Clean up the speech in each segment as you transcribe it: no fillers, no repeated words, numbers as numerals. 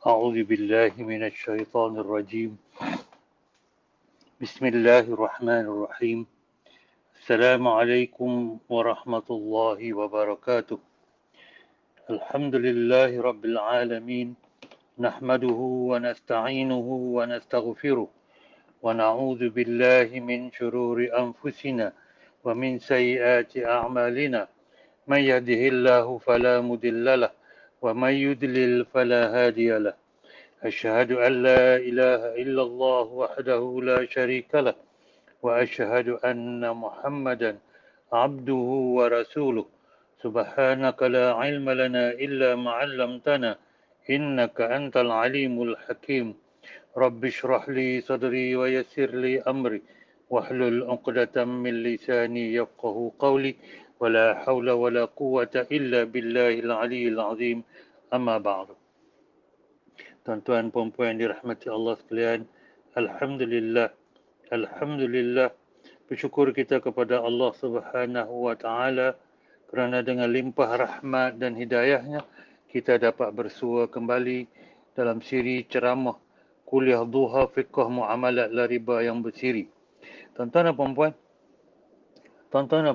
أعوذ بالله من الشيطان الرجيم. بسم الله الرحمن الرحيم. السلام عليكم ورحمة الله وبركاته. الحمد لله رب العالمين، نحمده ونستعينه ونستغفره، ونعوذ بالله من شرور أنفسنا ومن سيئات أعمالنا. من يهده الله فلا مضل له، ومن يضلل فلا هادي له. أشهد أن لا إله إلا الله وحده لا شريك له، وأشهد أن محمدا عبده ورسوله. سبحانك لا علم لنا إلا ما علمتنا، إنك أنت العليم الحكيم. رب اشرح لي صدري ويسر لي أمري، واحلل عقدة من لساني يفقه قولي. ولا حول ولا قوة إلا بالله العلي العظيم. أما بعد. Tuan-tuan puan-puan yang dirahmati Allah sekalian, Alhamdulillah, Alhamdulillah, bersyukur kita kepada Allah Subhanahu wa Ta'ala kerana dengan limpah rahmat dan hidayahnya kita dapat bersua kembali dalam siri ceramah kuliah duha fiqh muamalat la riba yang bersiri. Tuan-tuan dan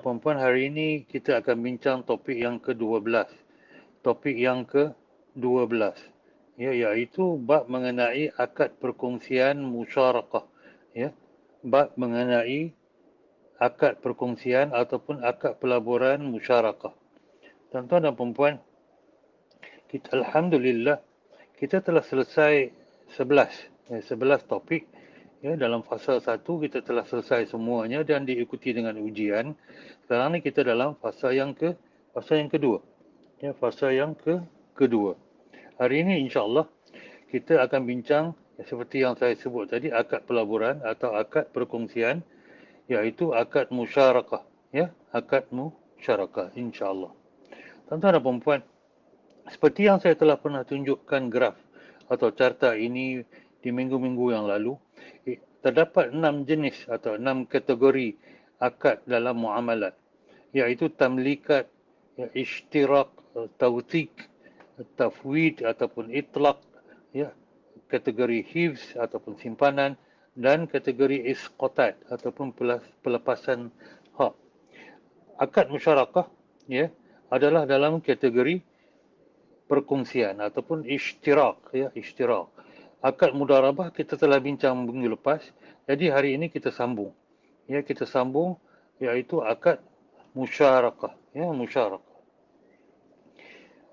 puan-puan, hari ini kita akan bincang topik yang ke-12. Topik yang ke-12. Ya, iaitu bab mengenai akad perkongsian musyarakah. Ya, bab mengenai akad perkongsian ataupun akad pelaburan musyarakah. Tuan-tuan dan puan-puan, kita Alhamdulillah, kita telah selesai 11 topik. Ya, dalam fasa 1 kita telah selesai semuanya dan diikuti dengan ujian. Sekarang ni kita dalam fasa yang kedua. Ya, fasa yang kedua. Hari ini insya-Allah kita akan bincang seperti yang saya sebut tadi, akad pelaburan atau akad perkongsian, iaitu akad musyarakah. Ya, akad musyarakah insya-Allah. Tuan-tuan dan puan-puan, seperti yang saya telah pernah tunjukkan graf atau carta ini di minggu-minggu yang lalu, terdapat 6 jenis atau 6 kategori akad dalam muamalat, iaitu tamlikat, ishtirak, tawthik, tafwid ataupun itlaq, ya, kategori hifz ataupun simpanan, dan kategori isqatat ataupun pelepasan hak. Akad musyarakah, ya, adalah dalam kategori perkongsian ataupun ishtirak, ya, ishtirak. Akad mudarabah kita telah bincang minggu lepas, jadi hari ini kita sambung. Ya, kita sambung iaitu akad musyarakah, ya, musyarakah.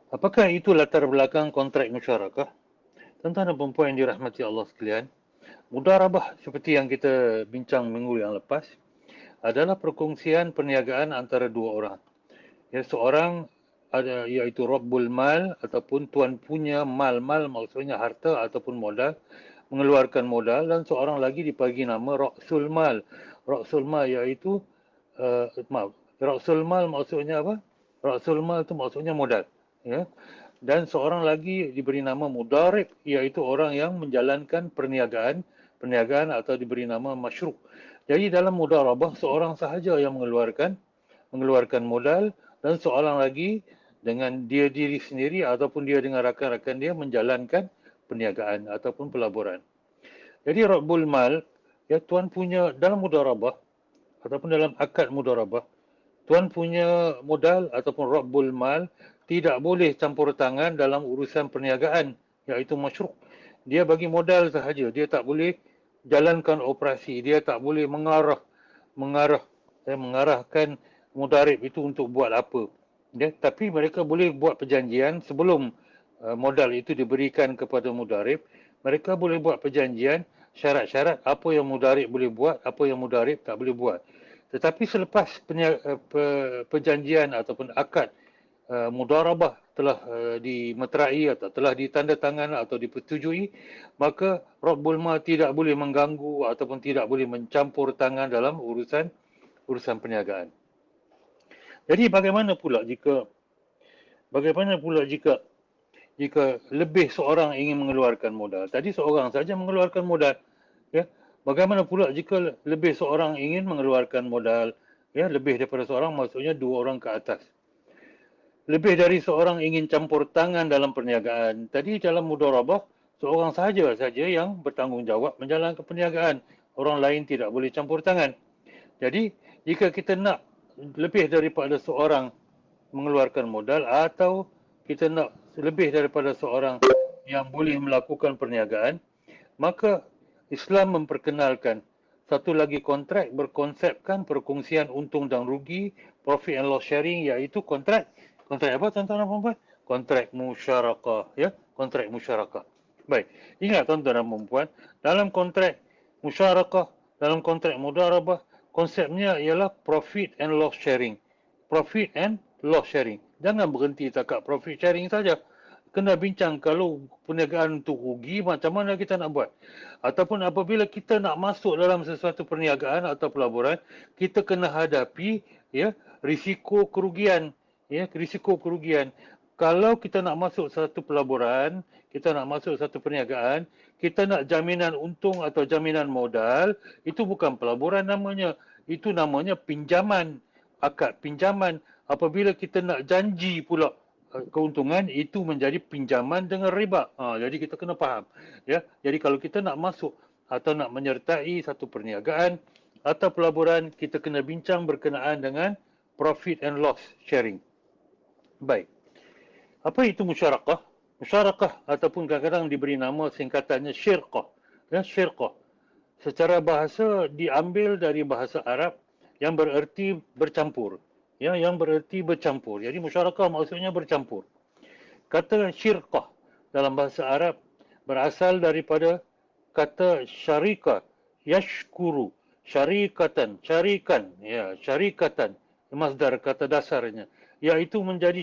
Apakah itu latar belakang kontrak musyarakah? Tuan-tuan dan puan-puan yang dirahmati Allah sekalian, mudarabah seperti yang kita bincang minggu yang lepas adalah perkongsian perniagaan antara dua orang. Ya, seorang ada iaitu Rabbul Mal ataupun tuan punya mal maksudnya harta ataupun modal, mengeluarkan modal, dan seorang lagi dibagi nama Ra'sul Mal. Ra'sul Mal iaitu Ra'sul Mal maksudnya apa? Ra'sul Mal itu maksudnya modal. Ya. Dan seorang lagi diberi nama mudarib, iaitu orang yang menjalankan perniagaan atau diberi nama masyruq. Jadi dalam mudarabah seorang sahaja yang mengeluarkan modal dan seorang lagi dengan dia diri sendiri ataupun dia dengan rakan-rakan dia menjalankan perniagaan ataupun pelaburan. Jadi Rabbul Mal, ya, tuan punya dalam mudarabah ataupun dalam akad mudarabah, tuan punya modal ataupun Rabbul Mal tidak boleh campur tangan dalam urusan perniagaan, iaitu masyruq. Dia bagi modal sahaja, dia tak boleh jalankan operasi, dia tak boleh mengarahkan mudarib itu untuk buat apa. Ya, tapi mereka boleh buat perjanjian sebelum modal itu diberikan kepada mudarib. Mereka boleh buat perjanjian, syarat-syarat apa yang mudarib boleh buat, apa yang mudarib tak boleh buat. Tetapi selepas perjanjian ataupun akad mudarabah telah dimeterai atau telah ditandatangan atau dipersetujui, maka Rabbul Mal tidak boleh mengganggu ataupun tidak boleh mencampur tangan dalam urusan perniagaan. Jadi bagaimana pula jika lebih seorang ingin mengeluarkan modal? Tadi seorang saja mengeluarkan modal, ya. Bagaimana pula jika lebih seorang ingin mengeluarkan modal? Ya, lebih daripada seorang maksudnya dua orang ke atas. Lebih dari seorang ingin campur tangan dalam perniagaan. Tadi dalam mudarabah, seorang saja yang bertanggungjawab menjalankan perniagaan. Orang lain tidak boleh campur tangan. Jadi, jika kita nak lebih daripada seorang mengeluarkan modal atau kita nak lebih daripada seorang yang boleh melakukan perniagaan, maka Islam memperkenalkan satu lagi kontrak berkonsepkan perkongsian untung dan rugi, profit and loss sharing, iaitu kontrak apa tuan-tuan dan puan-puan? Kontrak musyarakah, ya, kontrak musyarakah. Baik, ingat tuan-tuan dan puan-puan, dalam kontrak musyarakah, dalam kontrak mudarabah, konsepnya ialah profit and loss sharing. Profit and loss sharing. Jangan berhenti takat profit sharing saja. Kena bincang kalau perniagaan itu rugi, macam mana kita nak buat. Ataupun apabila kita nak masuk dalam sesuatu perniagaan atau pelaburan, kita kena hadapi ya risiko kerugian. Ya, risiko kerugian. Kalau kita nak masuk satu pelaburan, kita nak masuk satu perniagaan, kita nak jaminan untung atau jaminan modal, itu bukan pelaburan namanya. Itu namanya pinjaman, akad pinjaman. Apabila kita nak janji pula keuntungan, itu menjadi pinjaman dengan riba. Jadi kita kena faham. Ya, jadi kalau kita nak masuk atau nak menyertai satu perniagaan atau pelaburan, kita kena bincang berkenaan dengan profit and loss sharing. Baik. Apa itu musyarakah? Musyarakah ataupun kadang-kadang diberi nama singkatannya syirqah. Ya, syirqah. Secara bahasa diambil dari bahasa Arab yang bererti bercampur. Ya, yang bererti bercampur. Jadi musyarakah maksudnya bercampur. Kata syirqah dalam bahasa Arab berasal daripada kata syarika, yashkuru, syarikatan, syarikan, ya, syarikatan, masdar kata dasarnya, iaitu menjadi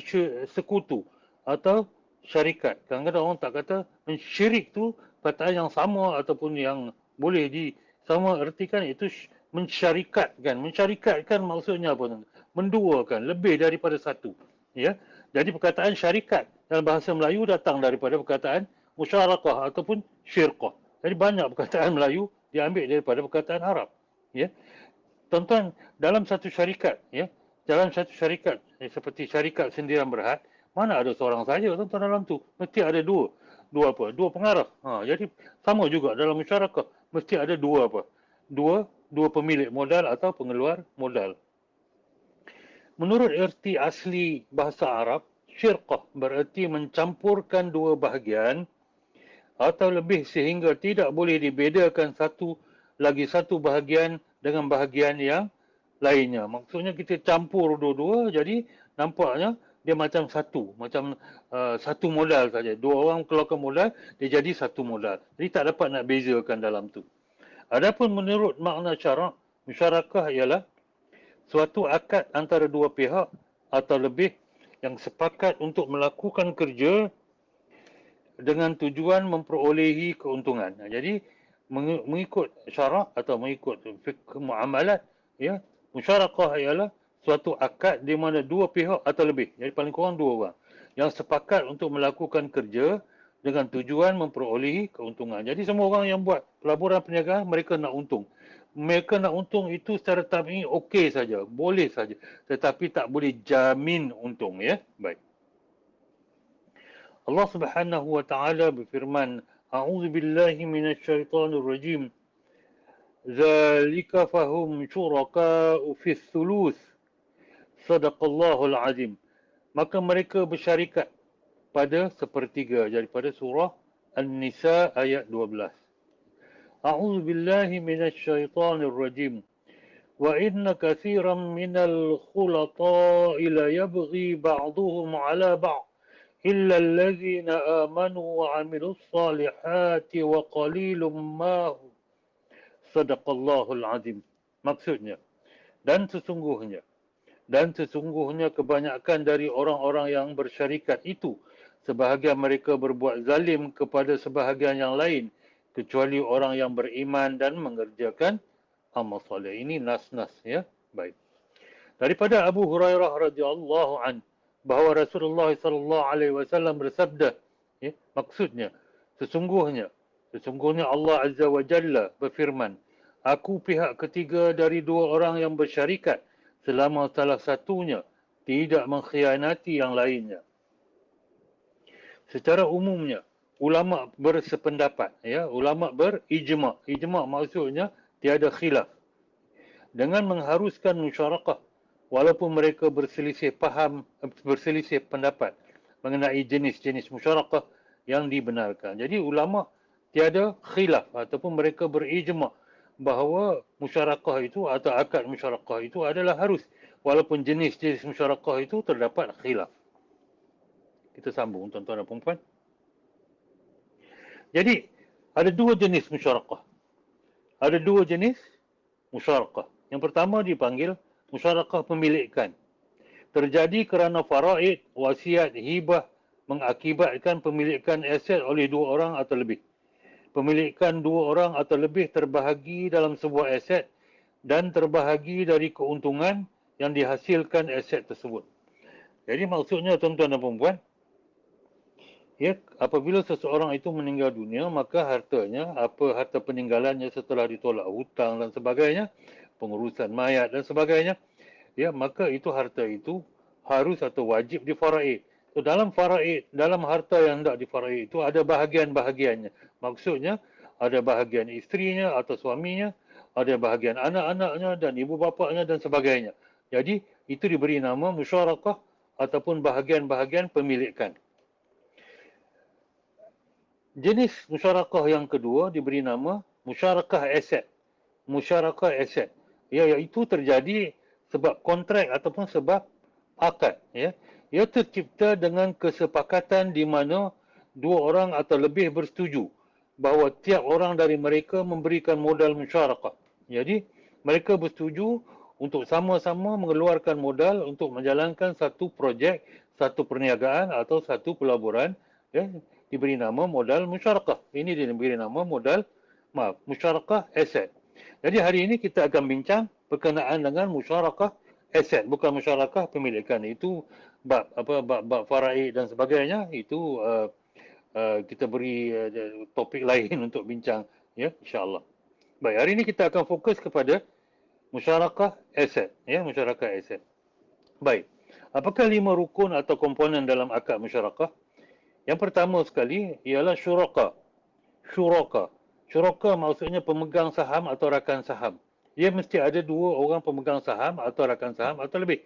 sekutu atau syarikat. Kadang-kadang orang tak kata mensyirik tu perkataan yang sama ataupun yang boleh sama ertikan, itu mensyarikatkan. Mensyarikatkan maksudnya apa? Menduakan, lebih daripada satu. Ya. Jadi perkataan syarikat dalam bahasa Melayu datang daripada perkataan musyarakah ataupun syirqah. Jadi banyak perkataan Melayu diambil daripada perkataan Arab. Ya. Tuan-tuan, dalam satu syarikat, ya, dalam satu syarikat seperti syarikat sendirian berhad, mana ada seorang saja tuan-tuan dalam tu? Mesti ada dua apa? Dua pengarah. Jadi sama juga dalam masyarakat, mesti ada dua apa? Dua pemilik modal atau pengeluar modal. Menurut erti asli bahasa Arab, syirqah bererti mencampurkan dua bahagian atau lebih sehingga tidak boleh dibedakan satu bahagian dengan bahagian yang lainnya. Maksudnya kita campur dua-dua, jadi nampaknya dia macam satu modal saja. Dua orang keluarkan modal, dia jadi satu modal. Jadi tak dapat nak bezakan dalam tu. Adapun menurut makna syarak, musyarakah ialah suatu akad antara dua pihak atau lebih yang sepakat untuk melakukan kerja dengan tujuan memperolehi keuntungan. Jadi mengikut syarak atau mengikut fiqh muamalat, ya, musyarakah ialah suatu akad di mana dua pihak atau lebih, jadi paling kurang dua orang yang sepakat untuk melakukan kerja dengan tujuan memperolehi keuntungan. Jadi semua orang yang buat pelaburan perniagaan, mereka nak untung. Mereka nak untung itu secara tabi'i okey saja, boleh saja, tetapi tak boleh jamin untung, ya. Baik. Allah Subhanahu wa taala berfirman, A'udzu billahi minasyaitonir rajim. Zalika fahum syuraka'u fis thuluth. Sadaqallahul azim. Maka mereka bersyarikat pada sepertiga daripada surah An-Nisa ayat 12. أعوذ بالله من الشيطان الرجيم وإن كثيرا من الخلطاء ليبغي بعضهم على بعض إلا الذين آمنوا وعملوا الصالحات وقليل ما هم صدق الله العظيم. Maksudnya, dan sesungguhnya kebanyakan dari orang-orang yang bersyarikat itu, sebahagian mereka berbuat zalim kepada sebahagian yang lain, kecuali orang yang beriman dan mengerjakan amal soleh. Ini nas-nas, ya. Baik. Daripada Abu Hurairah radhiyallahu an bahawa Rasulullah sallallahu alaihi wasallam bersabda, ya, maksudnya sesungguhnya Allah Azza wa Jalla berfirman, aku pihak ketiga dari dua orang yang bersyarikat selama salah satunya tidak mengkhianati yang lainnya. Secara umumnya, ulama bersependapat, ya, ulama berijma'. Ijma' maksudnya tiada khilaf. Dengan mengharuskan musyarakah walaupun mereka berselisih berselisih pendapat mengenai jenis-jenis musyarakah yang dibenarkan. Jadi ulama tiada khilaf ataupun mereka berijma' bahawa musyarakah itu atau akad musyarakah itu adalah harus walaupun jenis-jenis musyarakah itu terdapat khilaf. Kita sambung tuan-tuan dan puan-puan. Jadi ada dua jenis musyarakah. Ada dua jenis musyarakah. Yang pertama dipanggil musyarakah pemilikan. Terjadi kerana faraid, wasiat, hibah mengakibatkan pemilikan aset oleh dua orang atau lebih. Pemilikan dua orang atau lebih terbahagi dalam sebuah aset dan terbahagi dari keuntungan yang dihasilkan aset tersebut. Jadi maksudnya tuan-tuan dan puan-puan, ya, apabila seseorang itu meninggal dunia, maka hartanya, harta peninggalannya setelah ditolak hutang dan sebagainya, pengurusan mayat dan sebagainya, ya, maka itu harta itu harus atau wajib difaraid. So, dalam faraid, dalam harta yang hendak difaraid itu ada bahagian-bahagiannya. Maksudnya, ada bahagian isterinya atau suaminya, ada bahagian anak-anaknya dan ibu bapaknya dan sebagainya. Jadi, itu diberi nama musyarakah ataupun bahagian-bahagian pemilikan. Jenis musyarakah yang kedua diberi nama musyarakah aset. Musyarakah aset. Ya, iaitu terjadi sebab kontrak ataupun sebab akad. Ya. Ia tercipta dengan kesepakatan di mana dua orang atau lebih bersetuju bahawa tiap orang dari mereka memberikan modal musyarakah. Jadi, mereka bersetuju untuk sama-sama mengeluarkan modal untuk menjalankan satu projek, satu perniagaan atau satu pelaburan, ya, diberi nama modal musyarakah. Ini diberi nama musyarakah aset. Jadi hari ini kita akan bincang berkenaan dengan musyarakah aset, bukan musyarakah pemilikan. Itu bab faraid dan sebagainya, itu kita beri topik lain untuk bincang, ya, insya-Allah. Baik, hari ini kita akan fokus kepada musyarakah aset, ya, musyarakah aset. Baik. Apakah 5 rukun atau komponen dalam akad musyarakah? Yang pertama sekali ialah syuraka. Syuraka. Syuraka maksudnya pemegang saham atau rakan saham. Dia mesti ada dua orang pemegang saham atau rakan saham atau lebih.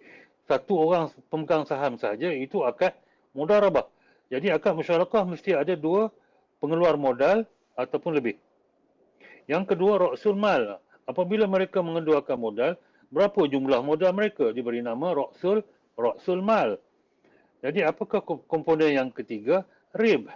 Satu orang pemegang saham saja itu akad mudarabah. Jadi akad musyarakah mesti ada dua pengeluar modal ataupun lebih. Yang kedua, ra'sul mal. Apabila mereka mengeluarkan modal, berapa jumlah modal mereka? Diberi nama ra'sul mal. Jadi apakah komponen yang ketiga? Rib.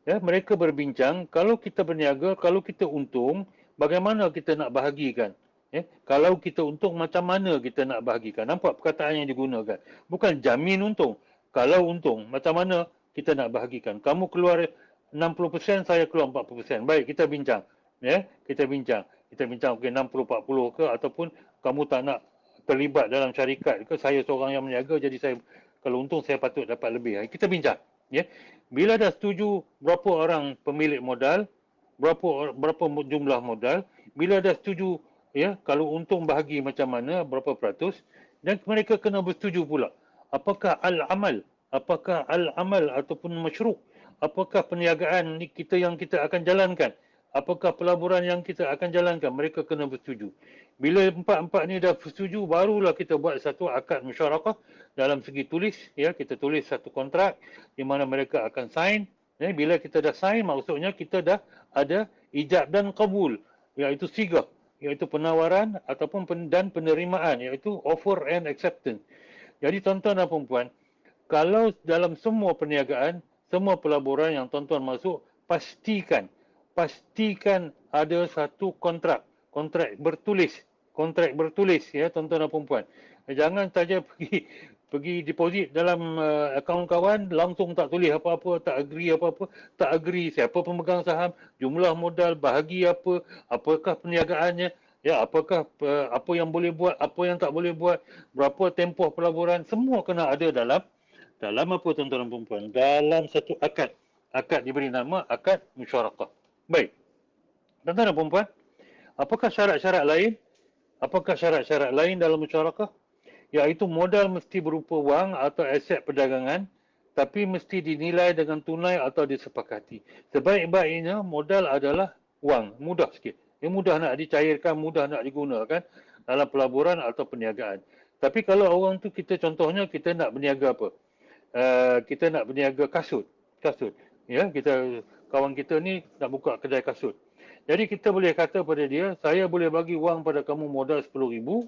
Ya, mereka berbincang, kalau kita berniaga, kalau kita untung, bagaimana kita nak bahagikan? Ya, kalau kita untung, macam mana kita nak bahagikan? Nampak perkataan yang digunakan. Bukan jamin untung. Kalau untung, macam mana kita nak bahagikan? Kamu keluar 60%, saya keluar 40%. Baik, kita bincang. Ya, kita bincang. Kita bincang, okay, 60-40 ke, ataupun kamu tak nak terlibat dalam syarikat ke, saya seorang yang meniaga, jadi saya kalau untung saya patut dapat lebih. Kita bincang. Ya, bila dah setuju berapa orang pemilik modal, berapa jumlah modal, bila dah setuju, ya, kalau untung bahagi macam mana, berapa peratus, dan mereka kena bersetuju pula. Apakah al-amal ataupun masyruq, apakah perniagaan ni kita yang kita akan jalankan, apakah pelaburan yang kita akan jalankan, mereka kena bersetuju. Bila empat-empat ni dah bersetuju, barulah kita buat satu akad musyarakah dalam segi tulis, ya, kita tulis satu kontrak di mana mereka akan sign. Ya, bila kita dah sign, maksudnya kita dah ada ijab dan qabul, iaitu sigah, iaitu penawaran ataupun dan penerimaan, iaitu offer and acceptance. Jadi tuan-tuan dan puan-puan, kalau dalam semua perniagaan, semua pelaburan yang tuan-tuan masuk, pastikan ada satu kontrak bertulis, ya, tuan-tuan dan puan-puan. Jangan saja pergi deposit dalam akaun kawan, langsung tak tulis apa-apa, tak agree siapa pemegang saham, jumlah modal, bahagi apa, apakah perniagaannya, ya, apakah apa yang boleh buat, apa yang tak boleh buat, berapa tempoh pelaburan, semua kena ada dalam apa, tuan-tuan dan puan-puan, dalam satu akad. Akad diberi nama akad musyarakah. Baik. Tuan-tuan dan puan-puan, apakah syarat-syarat lain? Apakah syarat-syarat lain dalam musyarakah? Iaitu modal mesti berupa wang atau aset perdagangan tapi mesti dinilai dengan tunai atau disepakati. Sebaik-baiknya modal adalah wang, mudah sikit. Mudah nak dicairkan, mudah nak digunakan dalam pelaburan atau perniagaan. Tapi kalau orang tu kita contohnya kita nak berniaga apa? Kita nak berniaga kasut. Kasut. Ya, kawan kita ni nak buka kedai kasut. Jadi kita boleh kata pada dia, saya boleh bagi wang pada kamu modal 10,000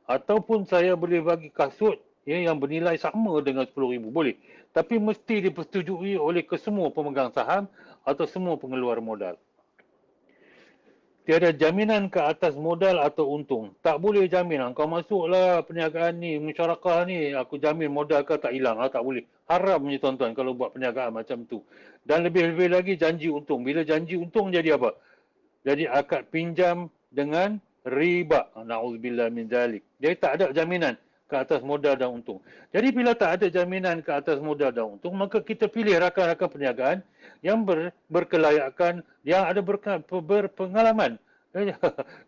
ataupun saya boleh bagi kasut yang bernilai sama dengan 10,000. Boleh. Tapi mesti dipersetujui oleh kesemua pemegang saham atau semua pengeluar modal. Tiada jaminan ke atas modal atau untung. Tak boleh jamin. Kau masuklah perniagaan ni, musyarakah ni, aku jamin modal kau tak hilang. Tak boleh. Haram ni tuan-tuan kalau buat perniagaan macam tu. Dan lebih-lebih lagi janji untung. Bila janji untung jadi apa? Jadi akad pinjam dengan riba. Na'udzubillah min zalik. Jadi tak ada jaminan ke atas modal dan untung. Jadi bila tak ada jaminan ke atas modal dan untung, maka kita pilih rakan-rakan perniagaan yang berkelayakan, yang ada berpengalaman.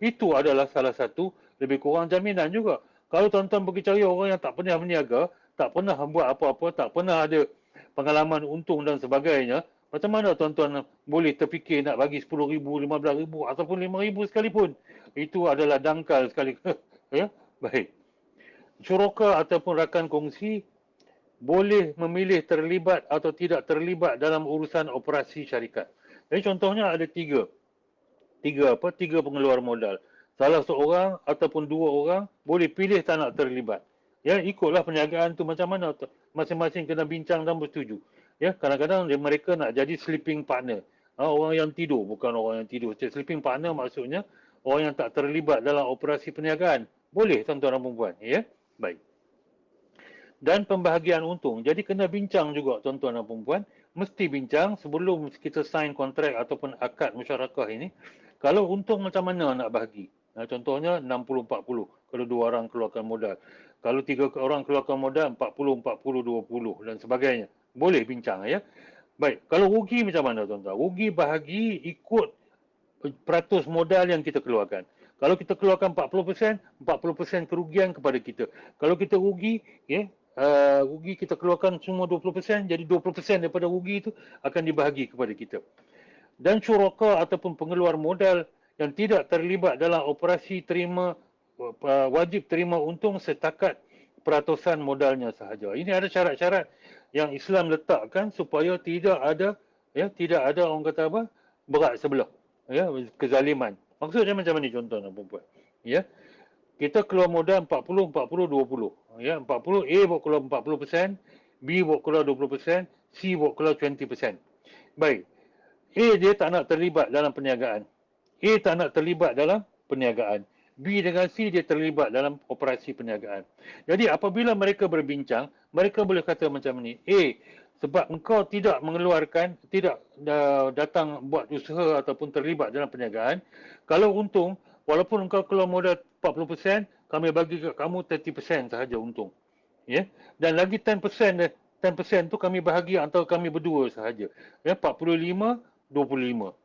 Itu adalah salah satu lebih kurang jaminan juga. Kalau tuan-tuan pergi cari orang yang tak pernah berniaga, tak pernah buat apa-apa, tak pernah ada pengalaman untung dan sebagainya, macam mana tuan-tuan boleh terfikir nak bagi 10,000, 15,000 ataupun 5,000 sekalipun? Itu adalah dangkal sekali. Ya, baik. Syuraka ataupun rakan kongsi boleh memilih terlibat atau tidak terlibat dalam urusan operasi syarikat. Jadi contohnya ada tiga pengeluar modal. Salah seorang ataupun dua orang boleh pilih tak nak terlibat. Ya, ikutlah perniagaan tu macam mana. Masing-masing kena bincang dan bersetuju. Ya, kadang-kadang mereka nak jadi sleeping partner. Orang yang tidur, bukan orang yang tidur. Sleeping partner maksudnya orang yang tak terlibat dalam operasi perniagaan. Boleh tuan-tuan dan puan-puan. Ya, baik. Dan pembahagian untung. Jadi kena bincang juga tuan-tuan dan puan-puan. Mesti bincang sebelum kita sign kontrak ataupun akad musyarakah ini. Kalau untung macam mana nak bahagi? Contohnya 60-40 kalau dua orang keluarkan modal. Kalau tiga orang keluarkan modal 40-40-20 dan sebagainya. Boleh bincang ya. Baik, kalau rugi macam mana tuan-tuan? Rugi bahagi ikut peratus modal yang kita keluarkan. Kalau kita keluarkan 40%, 40% kerugian kepada kita. Kalau kita rugi, rugi kita keluarkan semua 20%, jadi 20% daripada rugi itu akan dibahagi kepada kita. Dan syuraka ataupun pengeluar modal yang tidak terlibat dalam operasi wajib terima untung setakat peratusan modalnya sahaja. Ini ada syarat-syarat yang Islam letakkan supaya tidak ada orang kata apa? Berat sebelah. Ya, kezaliman. Maksudnya macam ni contohnya perempuan. Ya. Kita keluar modal 40-40-20. Ya, 40 A buat keluar 40%, B buat keluar 20%, C buat keluar 20%. Baik. A dia tak nak terlibat dalam perniagaan. A tak nak terlibat dalam perniagaan. B dengan C dia terlibat dalam operasi perniagaan. Jadi apabila mereka berbincang, mereka boleh kata macam ni. A, sebab engkau tidak datang buat usaha ataupun terlibat dalam perniagaan, kalau untung, walaupun engkau keluar modal 40%, kami bagi ke kamu 30% sahaja untung. Ya? Dan lagi 10% tu kami bahagi antara kami berdua sahaja. Ya, 45-25.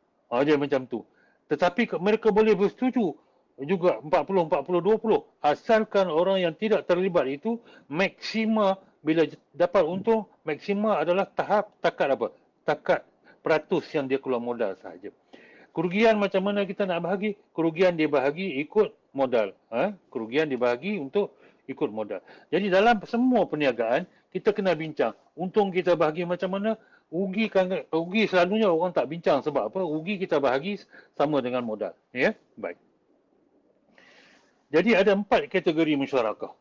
Dia macam tu. Tetapi mereka boleh bersetuju juga 40-40-20. Asalkan orang yang tidak terlibat itu maksima bila dapat untung, maksima adalah takat apa? Takat peratus yang dia keluar modal sahaja. Kerugian macam mana kita nak bahagi? Kerugian dibahagi ikut modal. Kerugian dibahagi untuk ikut modal. Jadi dalam semua perniagaan, kita kena bincang. Untung kita bahagi macam mana? Rugi selalunya orang tak bincang sebab apa? Rugi kita bahagi sama dengan modal. Ya, baik. Jadi ada 4 kategori musyarakah.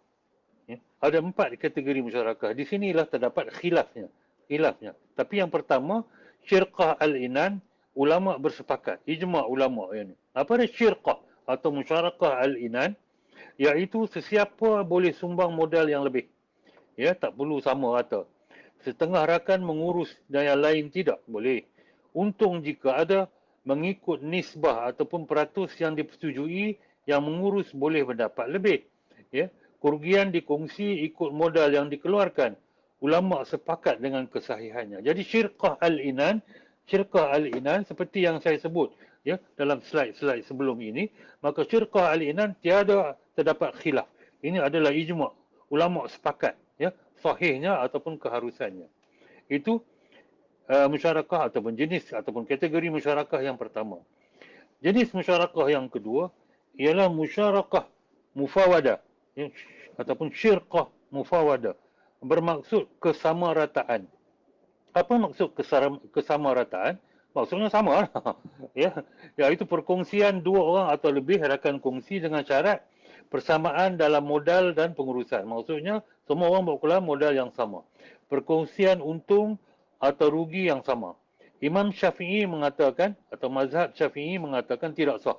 Ya, ada 4 kategori musyarakah. Di sinilah terdapat khilafnya. Tapi yang pertama, syirqah al-inan, ulama bersepakat. Ijma' ulama ini. Apa dia syirqah atau musyarakah al-inan? Iaitu sesiapa boleh sumbang modal yang lebih. Ya, tak perlu sama rata. Setengah rakan mengurus dan yang lain tidak. Boleh. Untung jika ada mengikut nisbah ataupun peratus yang dipersetujui, yang mengurus boleh mendapat lebih. Ya. Kerugian dikongsi ikut modal yang dikeluarkan. Ulama sepakat dengan kesahihannya. Jadi syirqah al-inan seperti yang saya sebut ya dalam slide-slide sebelum ini, maka syirqah al-inan tiada terdapat khilaf. Ini adalah ijma'. Ulama sepakat ya sahihnya ataupun keharusannya. Itu musyarakah ataupun jenis ataupun kategori musyarakah yang pertama. Jenis musyarakah yang kedua ialah musyarakah mufawadah, ya, ataupun syirqah mufawadah, bermaksud kesamarataan. Apa maksud kesamarataan? Maksudnya sama lah. Ya, iaitu perkongsian dua orang atau lebih rakan kongsi dengan syarat persamaan dalam modal dan pengurusan. Maksudnya semua orang berkeluar modal yang sama. Perkongsian untung atau rugi yang sama. Imam Syafi'i mengatakan atau mazhab Syafi'i mengatakan tidak sah.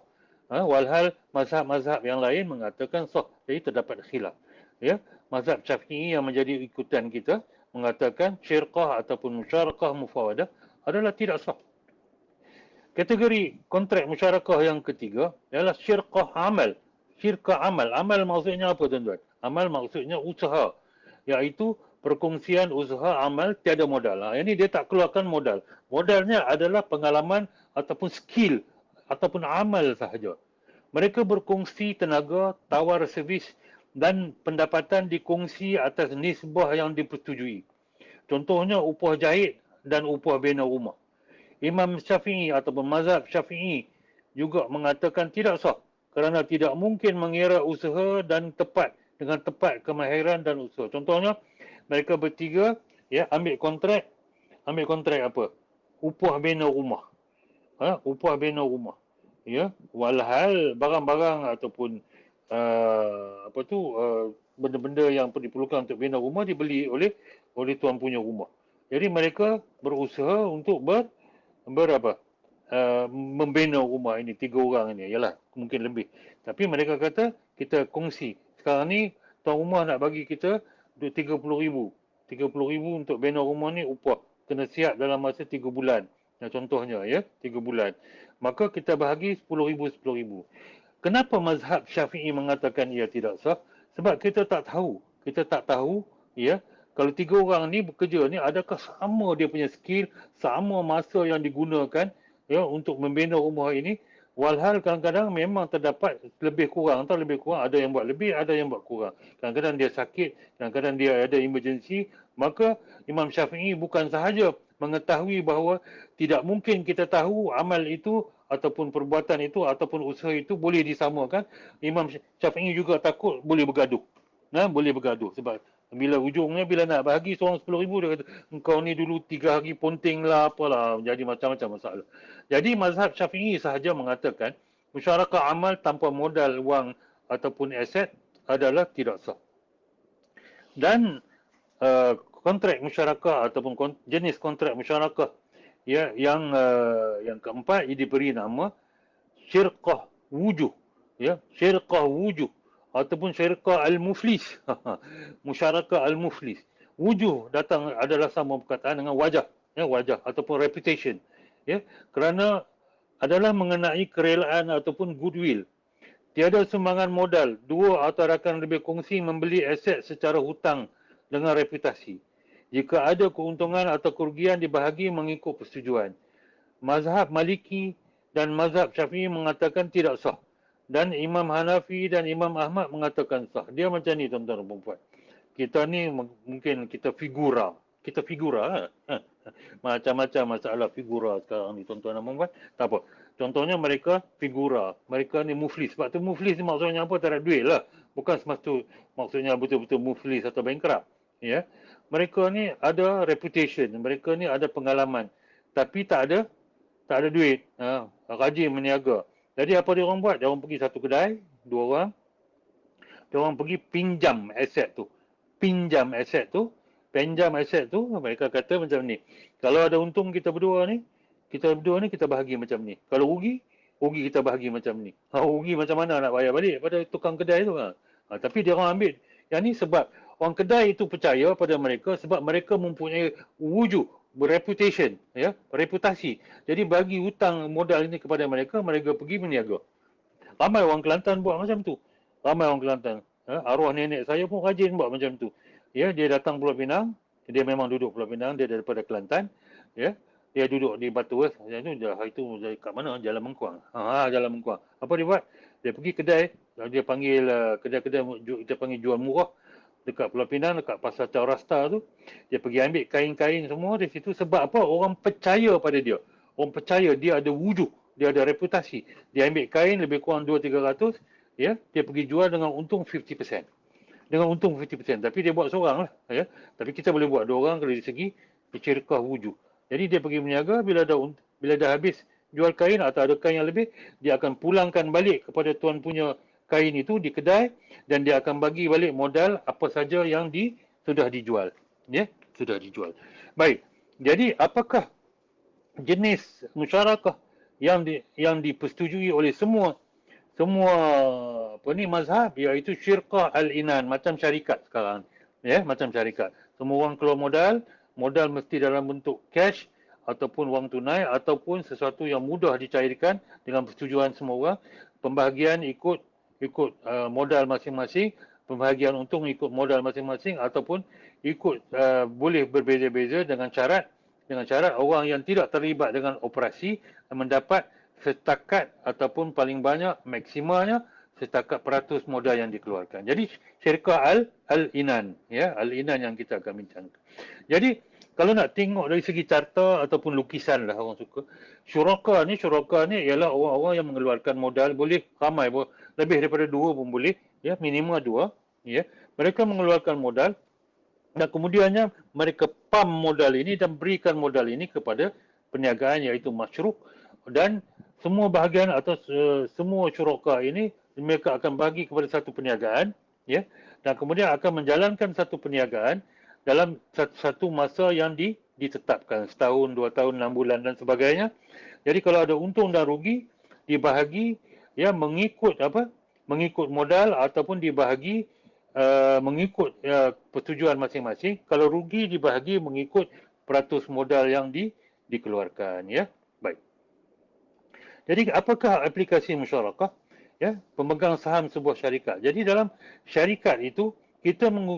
Walhal mazhab-mazhab yang lain mengatakan sah. Jadi terdapat khilaf. Ya, mazhab Syafi'i yang menjadi ikutan kita mengatakan syirqah ataupun musyarakah mufawadah adalah tidak sah. Kategori kontrak musyarakah yang ketiga ialah syirqah amal. Syirqah amal. Amal maksudnya apa tuan-tuan? Amal maksudnya usaha. Iaitu perkongsian usaha amal tiada modal. Ini dia tak keluarkan modal. Modalnya adalah pengalaman ataupun skill ataupun amal sahaja. Mereka berkongsi tenaga, tawar servis dan pendapatan dikongsi atas nisbah yang dipersetujui. Contohnya upah jahit dan upah bina rumah. Imam Syafi'i ataupun mazhab Syafi'i juga mengatakan tidak sah kerana tidak mungkin mengira usaha dan tepat dengan tepat kemahiran dan usaha. Contohnya mereka bertiga ambil kontrak apa? Upah bina rumah. Upah bina rumah. Ya, walhal barang-barang ataupun benda-benda yang diperlukan untuk bina rumah dibeli oleh tuan punya rumah. Jadi mereka berusaha untuk membina rumah ini, 3 orang ini. Yalah, mungkin lebih. Tapi mereka kata, kita kongsi. Sekarang ni, tuan rumah nak bagi kita RM30,000. RM30,000 untuk bina rumah ni upah. Kena siap dalam masa 3 bulan. Contohnya, 3 bulan. Maka kita bahagi RM10,000. Kenapa mazhab Syafi'i mengatakan ia tidak sah? Sebab kita tak tahu. Kalau 3 orang ni bekerja ni, adakah sama dia punya skill, sama masa yang digunakan untuk membina rumah ini. Walhal kadang-kadang memang terdapat lebih kurang. Ada yang buat lebih, ada yang buat kurang. Kadang-kadang dia sakit, kadang-kadang dia ada emergency. Maka Imam Syafi'i bukan sahaja mengetahui bahawa tidak mungkin kita tahu amal itu ataupun perbuatan itu ataupun usaha itu boleh disamakan. Imam Syafi'i juga takut boleh bergaduh. Boleh bergaduh sebab bila ujungnya bila nak bagi seorang RM10,000 dia kata engkau ni dulu 3 hari ponting lah apalah, jadi macam-macam masalah. Jadi mazhab Syafi'i sahaja mengatakan musyarakah amal tanpa modal wang ataupun aset adalah tidak sah. Dan kontrak musyarakah ataupun jenis kontrak musyarakah yang keempat ia diberi nama syirqah wujuh, syirqah wujuh ataupun syirqah al-muflis. Musyarakah al-muflis. Wujuh datang adalah sama perkataan dengan wajah, wajah ataupun reputation. Kerana adalah mengenai kerelaan ataupun goodwill. Tiada sumbangan modal, dua atau rakan lebih kongsi membeli aset secara hutang dengan reputasi. Jika ada keuntungan atau kerugian dibahagi mengikut persetujuan. Mazhab Maliki dan mazhab Syafi'i mengatakan tidak sah. Dan Imam Hanafi dan Imam Ahmad mengatakan sah. Dia macam ni tuan-tuan dan puan-puan. Kita ni mungkin kita figura. Macam-macam masalah figura sekarang ni tuan-tuan dan puan-puan. Tak apa. Contohnya mereka figura. Mereka ni muflis. Sebab tu muflis ni maksudnya apa? Tak ada duit lah. Bukan semasa maksudnya betul-betul muflis atau bankrupt. Mereka ni ada reputation. Mereka ni ada pengalaman. Tapi tak ada duit. Rajin meniaga. Jadi apa dia orang buat? Dia orang pergi satu kedai, 2 orang. Dia orang pergi pinjam aset tu. Pinjam aset tu, mereka kata macam ni. Kalau ada untung kita berdua ni kita bahagi macam ni. Kalau rugi kita bahagi macam ni. Rugi macam mana nak bayar balik pada tukang kedai tu. Tapi dia orang ambil. Yang ni sebab orang kedai itu percaya pada mereka sebab mereka mempunyai wujud, reputation, reputasi. Jadi bagi hutang modal ini kepada mereka pergi berniaga. Ramai orang Kelantan buat macam tu. Ramai orang Kelantan. Arwah nenek saya pun rajin buat macam tu. Dia datang Pulau Pinang. Dia memang duduk Pulau Pinang. Dia daripada Kelantan. Dia duduk di Batu West. Hari tu kat mana? Jalan Mengkuang. Jalan Mengkuang. Apa dia buat? Dia pergi kedai. Dia panggil kedai-kedai kita panggil jual murah. dekat Pulau Pinang, dekat Pasar Chaurasta tu. Dia pergi ambil kain-kain semua di situ. Sebab apa? Orang percaya pada dia. Orang percaya dia ada wujud, dia ada reputasi. Dia ambil kain lebih kurang 200-300, ya, dia pergi jual dengan untung 50%. Dengan untung 50%. Tapi dia buat seorang lah, ya. Tapi kita boleh buat dua orang dari segi syirkah wujud. Jadi dia pergi berniaga, bila dah habis jual kain atau ada kain yang lebih, dia akan pulangkan balik kepada tuan punya kain itu di kedai, dan dia akan bagi balik modal apa saja yang sudah dijual. Ya, sudah dijual. Baik. Jadi apakah jenis musyarakah yang dipersetujui oleh semua mazhab, iaitu syirkah al-inan, macam syarikat sekarang, ya, macam syarikat. Semua orang keluar modal mesti dalam bentuk cash ataupun wang tunai ataupun sesuatu yang mudah dicairkan dengan persetujuan semua orang. Pembahagian ikut modal masing-masing, pembahagian untung ikut modal masing-masing, ataupun ikut boleh berbeza-beza dengan syarat orang yang tidak terlibat dengan operasi mendapat setakat ataupun paling banyak maksimalnya setakat peratus modal yang dikeluarkan. Jadi syirkah al-inan, ya, al-inan yang kita akan bincangkan. Jadi kalau nak tengok dari segi carta ataupun lukisan lah orang suka, syuraka ni ialah orang-orang yang mengeluarkan modal, boleh ramai, lebih daripada dua pun boleh, ya, minimal dua, ya. Mereka mengeluarkan modal dan kemudiannya mereka pam modal ini dan berikan modal ini kepada perniagaan, iaitu masyruk, dan semua bahagian atau semua syuraka ini mereka akan bagi kepada satu perniagaan, ya, dan kemudian akan menjalankan satu perniagaan dalam satu masa yang ditetapkan, setahun, 2 tahun, 6 bulan dan sebagainya. Jadi kalau ada untung dan rugi dibahagi, ya, mengikut modal, ataupun dibahagi mengikut persetujuan masing-masing. Kalau rugi dibahagi mengikut peratus modal yang dikeluarkan, ya. Baik. Jadi apakah aplikasi musyarakah? Ya, pemegang saham sebuah syarikat. Jadi dalam syarikat itu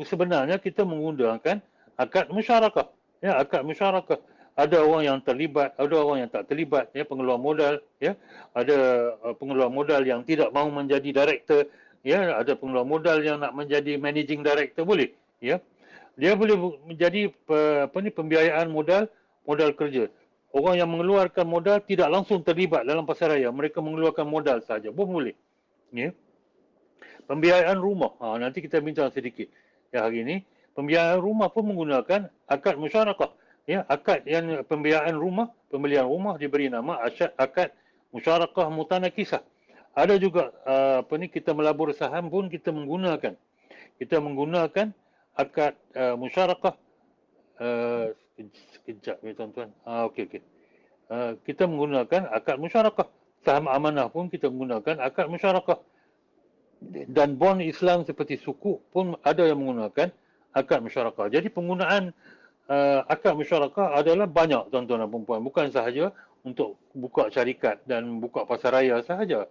sebenarnya kita menggunakan akad musyarakah. Ya, akad musyarakah. Ada orang yang terlibat, ada orang yang tak terlibat, ya, pengeluar modal, ya. Ada pengeluar modal yang tidak mahu menjadi director, ya, ada pengeluar modal yang nak menjadi managing director, boleh, ya. Dia boleh menjadi pembiayaan modal kerja. Orang yang mengeluarkan modal tidak langsung terlibat dalam pasaraya, mereka mengeluarkan modal saja pun boleh, ya. Pembiayaan rumah, nanti kita bincang sedikit ya hari ini. Pembiayaan rumah pun menggunakan akad musyarakah, ya. Akad yang pembiayaan rumah, pembelian rumah diberi nama akad musyarakah mutanakisah. Ada juga kita melabur saham pun kita menggunakan akad musyarakah. Sekejap ya tuan-tuan. Okey. Kita menggunakan akad musyarakah. Saham amanah pun kita menggunakan akad musyarakah. Dan bond Islam seperti sukuk pun ada yang menggunakan akad musyarakah. Jadi penggunaan akad musyarakah adalah banyak, tuan-tuan dan puan-puan. Bukan sahaja untuk buka syarikat dan buka pasaraya sahaja.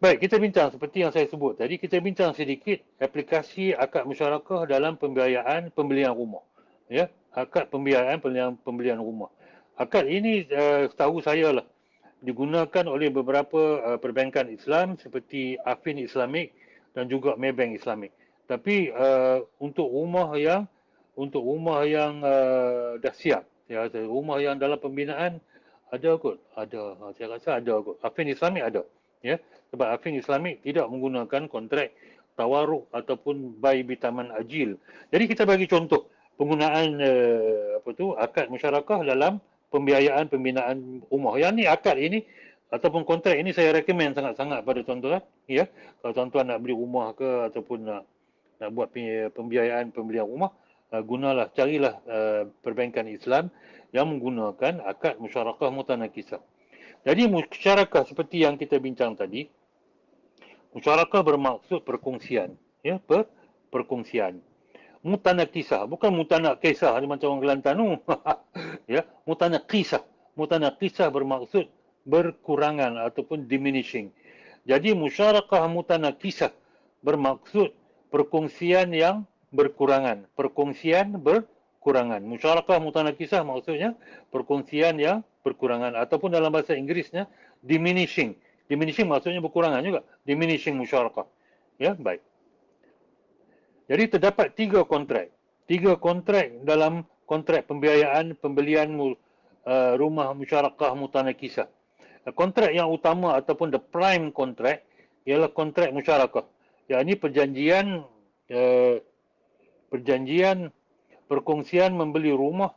Baik, kita bincang seperti yang saya sebut tadi, kita bincang sedikit aplikasi akad musyarakah dalam pembiayaan pembelian rumah. Ya, akad pembiayaan pembelian rumah. Akad ini setahu saya lah digunakan oleh beberapa perbankan Islam seperti Affin Islamic dan juga Maybank Islamic. Tapi untuk rumah yang dah siap, ya, rumah yang dalam pembinaan ada kot, saya rasa ada kot. Affin Islamic ada, ya. Sebab Affin Islamic tidak menggunakan kontrak tawaruk ataupun buy bitaman ajil. Jadi kita bagi contoh penggunaan akad musyarakah dalam pembiayaan pembinaan rumah. Yang ni akad ini ataupun kontrak ini saya recommend sangat-sangat pada tuan-tuan, ya. Kalau tuan-tuan nak beli rumah ke ataupun nak buat pembiayaan pembelian rumah, carilah perbankan Islam yang menggunakan akad musyarakah mutanakisah. Jadi musyarakah seperti yang kita bincang tadi, musyarakah bermaksud perkongsian, ya, perkongsian. Mutanakisah, bukan mutanakisah macam orang Kelantan tu. Ya, mutanakisah bermaksud berkurangan ataupun diminishing. Jadi musyarakah mutanakisah bermaksud perkongsian yang berkurangan. Perkongsian berkurangan. Musyarakah mutanakisah maksudnya perkongsian yang berkurangan, ataupun dalam bahasa Inggerisnya diminishing. Diminishing maksudnya berkurangan juga. Diminishing musyarakah. Ya, baik. Jadi terdapat 3 kontrak. 3 kontrak dalam kontrak pembiayaan pembelian rumah musyarakah mutanakisah. Kontrak yang utama ataupun the prime contract ialah kontrak musyarakah. Yang ini perjanjian perkongsian membeli rumah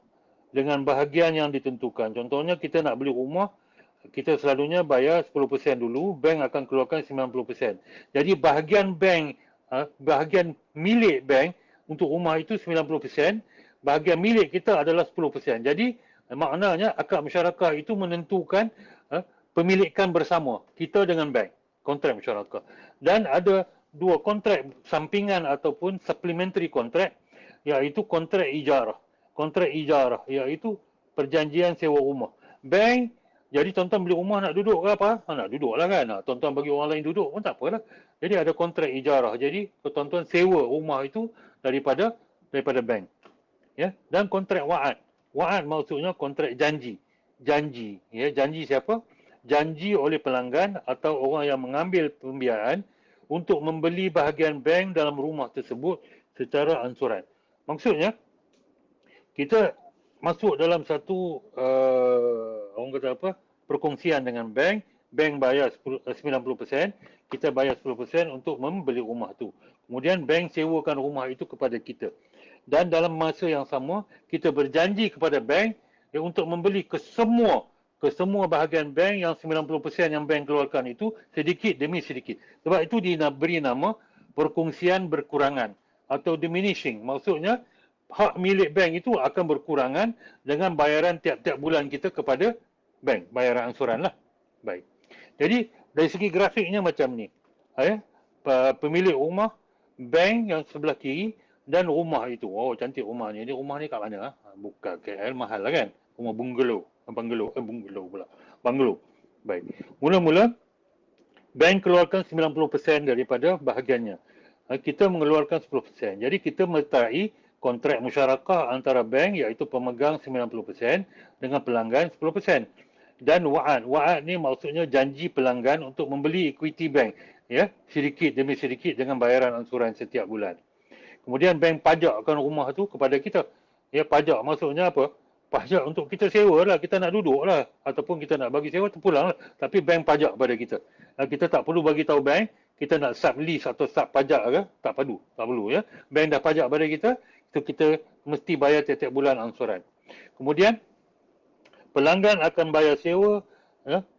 dengan bahagian yang ditentukan. Contohnya kita nak beli rumah, kita selalunya bayar 10% dulu, bank akan keluarkan 90%. Jadi bahagian bank, bahagian milik bank untuk rumah itu 90%, bahagian milik kita adalah 10%. Jadi maknanya akad musyarakah itu menentukan pemilikan bersama kita dengan bank, kontrak musyarakah. Dan ada 2 kontrak sampingan ataupun supplementary kontrak, iaitu kontrak ijarah. Kontrak ijarah iaitu perjanjian sewa rumah. Bank, jadi tuan-tuan beli rumah nak duduk ke apa? Nak duduk lah kan. Tuan-tuan bagi orang lain duduk pun tak apalah. Jadi ada kontrak ijarah. Jadi tuan-tuan sewa rumah itu daripada bank. Ya, dan kontrak wa'ad. Wa'ad maksudnya kontrak janji. Janji, ya, janji siapa? Janji oleh pelanggan atau orang yang mengambil pembiayaan untuk membeli bahagian bank dalam rumah tersebut secara ansuran. Maksudnya kita masuk dalam satu orang kata apa, perkongsian dengan bank, bank bayar 90%, kita bayar 10% untuk membeli rumah tu. Kemudian bank sewakan rumah itu kepada kita. Dan dalam masa yang sama, kita berjanji kepada bank untuk membeli ke semua bahagian bank yang 90% yang bank keluarkan itu sedikit demi sedikit. Sebab itu diberi nama perkongsian berkurangan atau diminishing. Maksudnya hak milik bank itu akan berkurangan dengan bayaran tiap-tiap bulan kita kepada bank, bayaran angsuran lah. Baik. Jadi dari segi grafiknya macam ni. Pemilik rumah, bank yang sebelah kiri dan rumah itu. Oh, cantik rumah ni. Ini rumah ni kat mana? Bukan KL, mahal lah kan. Rumah bungalow. Bungalow pula. Bungalow. Baik. Mula-mula bank keluarkan 90% daripada bahagiannya. Kita mengeluarkan 10%. Jadi kita meletakkan kontrak musyarakah antara bank iaitu pemegang 90% dengan pelanggan 10%. Dan wa'ad. Wa'ad ni maksudnya janji pelanggan untuk membeli equity bank, ya, sedikit demi sedikit dengan bayaran angsuran setiap bulan. Kemudian bank pajakkan rumah tu kepada kita. Ya, pajak maksudnya apa? Pajak untuk kita sewa lah, kita nak duduk lah ataupun kita nak bagi sewa terpulang lah. Tapi bank pajak pada kita. Kita tak perlu bagi tahu bank kita nak sub lease atau sub pajak ke? Tak perlu ya. Bank dah pajak pada kita, itu kita mesti bayar tiap-tiap bulan angsuran. Kemudian pelanggan akan bayar sewa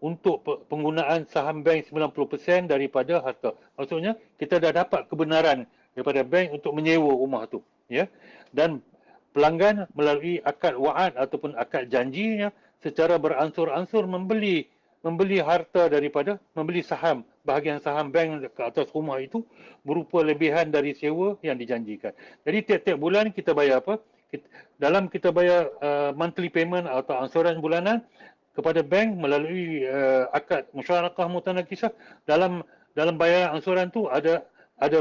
untuk penggunaan saham bank 90% daripada harta. Maksudnya kita dah dapat kebenaran daripada bank untuk menyewa rumah tu, ya. Dan pelanggan melalui akad wa'ad ataupun akad janjinya secara beransur-ansur membeli harta daripada membeli saham, bahagian saham bank ke atas rumah itu berupa lebihan dari sewa yang dijanjikan. Jadi tiap-tiap bulan kita bayar apa? Dalam kita bayar monthly payment atau angsuran bulanan kepada bank melalui akad musyarakah mutanakisah, dalam bayaran angsuran tu ada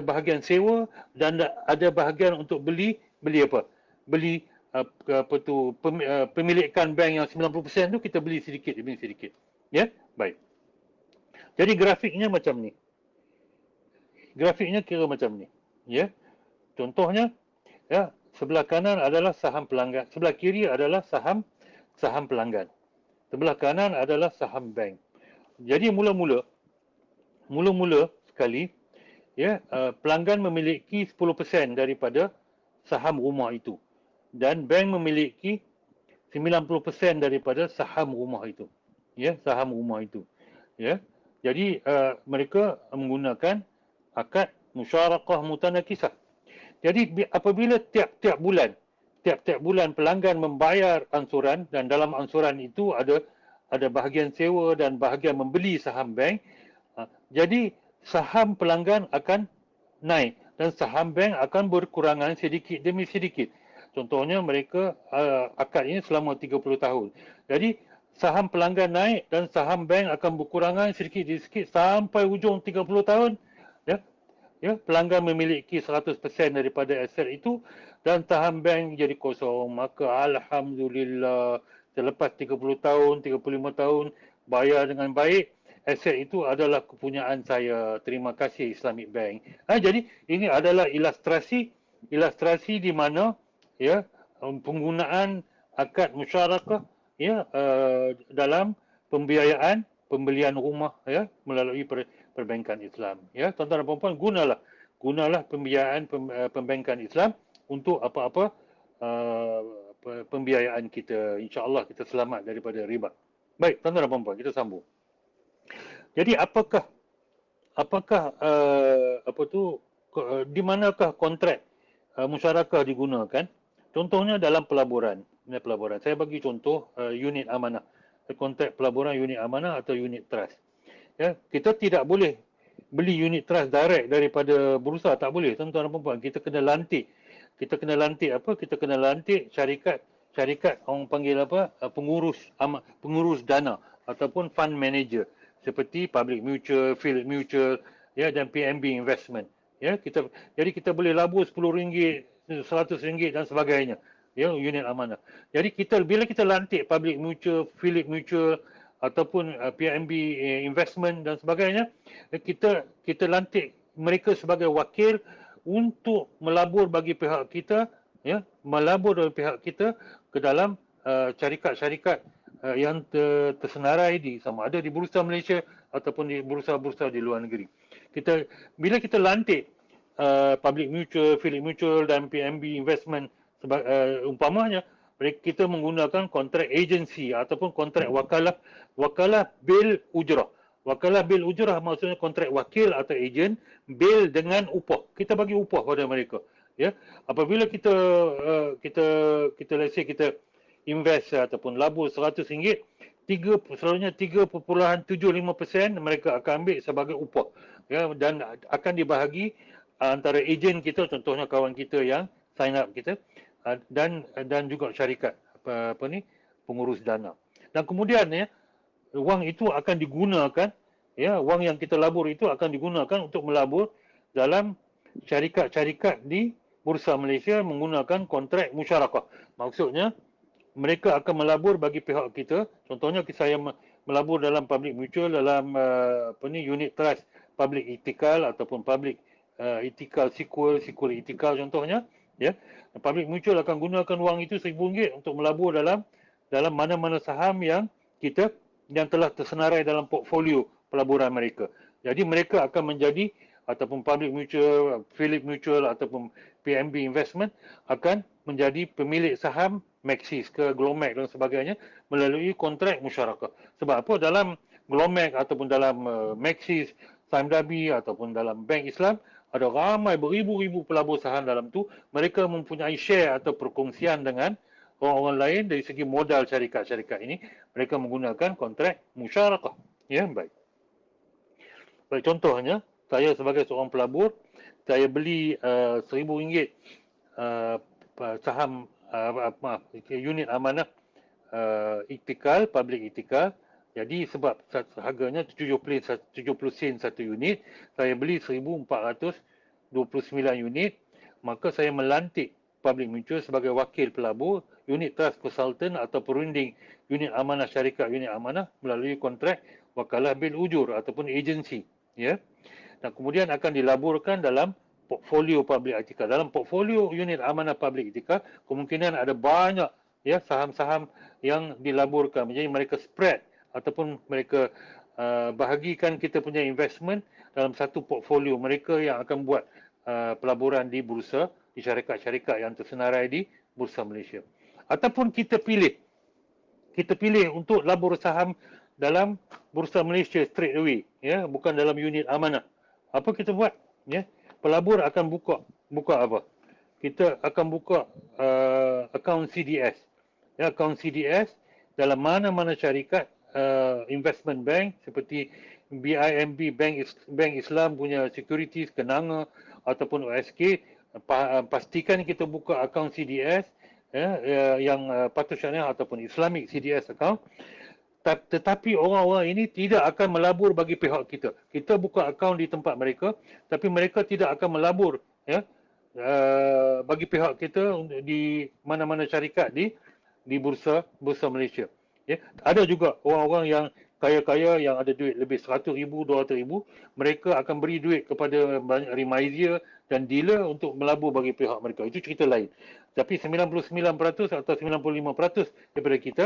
bahagian sewa dan ada bahagian untuk beli apa? Beli pemilikan bank yang 90% tu kita beli sedikit demi sedikit. Ya, baik. Jadi grafiknya macam ni. Grafiknya kira macam ni. Ya. Contohnya, ya, sebelah kanan adalah saham pelanggan, sebelah kiri adalah saham pelanggan. Sebelah kanan adalah saham bank. Jadi mula-mula sekali, ya, pelanggan memiliki 10% daripada saham rumah itu dan bank memiliki 90% daripada saham rumah itu. Ya, saham rumah itu. Ya. Jadi mereka menggunakan akad musyarakah mutanakisah. Jadi apabila tiap-tiap bulan pelanggan membayar angsuran dan dalam angsuran itu ada bahagian sewa dan bahagian membeli saham bank, jadi saham pelanggan akan naik dan saham bank akan berkurangan sedikit demi sedikit. Contohnya mereka akad ini selama 30 tahun. Jadi saham pelanggan naik dan saham bank akan berkurangan sedikit demi sedikit sampai ujung 30 tahun. Ya, pelanggan memiliki 100% daripada aset itu dan saham bank jadi kosong. Maka alhamdulillah selepas 30 tahun, 35 tahun bayar dengan baik, aset itu adalah kepunyaan saya. Terima kasih Islamic Bank. Jadi ini adalah ilustrasi ilustrasi di mana ya penggunaan akad musyarakah ya dalam pembiayaan pembelian rumah ya melalui perbankan Islam. Ya, tuan-tuan dan puan-puan, gunalah pembiayaan perbankan Islam untuk apa-apa uh, pembiayaan kita. InsyaAllah kita selamat daripada riba. Baik, tuan-tuan dan puan-puan, kita sambung. Jadi apakah di manakah kontrak musyarakah digunakan? Contohnya dalam pelaburan. Saya bagi contoh unit amanah. Kontrak pelaburan unit amanah atau unit trust. Ya, kita tidak boleh beli unit trust direct daripada bursa, tak boleh tuan-tuan dan puan-puan. Kita kena lantik. Kita kena lantik syarikat orang panggil apa? Pengurus dana ataupun fund manager seperti Public Mutual, Phillip Mutual, ya, dan PNB Investment. Ya, jadi kita boleh labur RM10, RM100 dan sebagainya. Ya, unit amanah. Jadi bila kita lantik Public Mutual, Phillip Mutual ataupun PNB Investment dan sebagainya, kita lantik mereka sebagai wakil untuk melabur bagi pihak kita, ya, melabur dari pihak kita ke dalam syarikat-syarikat yang tersenarai sama ada di Bursa Malaysia ataupun di bursa-bursa di luar negeri. Bila kita lantik Public Mutual, Phillip Mutual dan PNB Investment umpamanya, kita menggunakan kontrak agensi ataupun kontrak wakalah bil ujrah. Wakalah bil ujrah maksudnya kontrak wakil atau ejen bil dengan upah. Kita bagi upah pada mereka. Ya, apabila let's say kita invest ataupun labur RM100, selalunya 3.75% mereka akan ambil sebagai upah. Ya, dan akan dibahagi antara ejen kita, contohnya kawan kita yang sign up kita, dan juga syarikat pengurus dana. Dan kemudian ya, wang itu akan digunakan, ya, wang yang kita labur itu akan digunakan untuk melabur dalam syarikat-syarikat di Bursa Malaysia menggunakan kontrak musyarakah. Maksudnya mereka akan melabur bagi pihak kita. Contohnya saya melabur dalam Public Mutual, dalam unit trust Public Itikal ataupun Public Itikal Sequel Itikal contohnya, ya. Public Mutual akan gunakan wang itu RM1,000 untuk melabur dalam mana-mana saham yang telah tersenarai dalam portfolio pelaburan mereka. Jadi mereka akan menjadi, ataupun Public Mutual, Phillip Mutual ataupun PNB Investment akan menjadi pemilik saham Maxis ke Glomax dan sebagainya melalui kontrak musyarakah. Sebab apa? Dalam Glomax ataupun dalam Maxis, Sime Darby ataupun dalam Bank Islam, ada ramai beribu-ribu pelabur saham dalam tu. Mereka mempunyai share atau perkongsian dengan orang-orang lain dari segi modal syarikat-syarikat ini. Mereka menggunakan kontrak musyarakah. Ya, baik. Baik, contohnya, saya sebagai seorang pelabur, saya beli RM1,000 saham unit amanah Itikal, Public Itikal. Jadi sebab harganya 70 sen satu unit, saya beli 1,429 unit, maka saya melantik Public Mutual sebagai wakil pelabur, unit trust consultant atau perunding unit amanah syarikat unit amanah melalui kontrak wakalah bil ujur ataupun agensi, ya. Dan kemudian akan dilaburkan dalam portfolio Public Itikal. Dalam portfolio unit amanah Public Itikal, kemungkinan ada banyak, ya, saham-saham yang dilaburkan. Jadi mereka spread ataupun mereka bahagikan kita punya investment dalam satu portfolio mereka yang akan buat pelaburan di bursa, di syarikat-syarikat yang tersenarai di Bursa Malaysia. Ataupun kita pilih untuk labur saham dalam Bursa Malaysia straight away, ya, bukan dalam unit amanah. Apa kita buat? Ya, pelabur akan buka apa? Kita akan buka akaun CDS. Ya, akaun CDS dalam mana-mana syarikat investment bank seperti BIMB, Bank Islam punya securities, Kenanga ataupun OSK. Pastikan kita buka akaun CDS, ya, yang patut syariah ataupun Islamic CDS account. Tetapi orang-orang ini tidak akan melabur bagi pihak kita. Kita buka akaun di tempat mereka, tapi mereka tidak akan melabur, ya, bagi pihak kita di mana-mana syarikat di bursa Malaysia. Ya, ada juga orang-orang yang kaya-kaya yang ada duit lebih 100,000, 200,000, mereka akan beri duit kepada banyak reminder dan dealer untuk melabur bagi pihak mereka. Itu cerita lain. Tapi 99% atau 95% daripada kita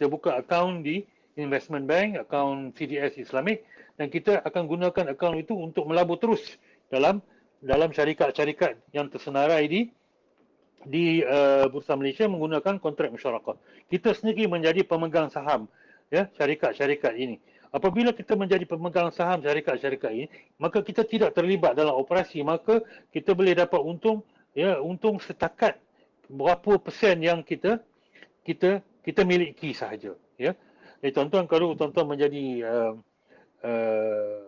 buka akaun di investment bank, akaun CDS Islamic, dan kita akan gunakan akaun itu untuk melabur terus dalam syarikat-syarikat yang tersenarai di Bursa Malaysia menggunakan kontrak musyarakah. Kita sendiri menjadi pemegang saham ya syarikat-syarikat ini. Apabila kita menjadi pemegang saham syarikat-syarikat ini, maka kita tidak terlibat dalam operasi, maka kita boleh dapat untung setakat berapa persen yang kita miliki sahaja ya. Tuan-tuan, kalau tuan-tuan menjadi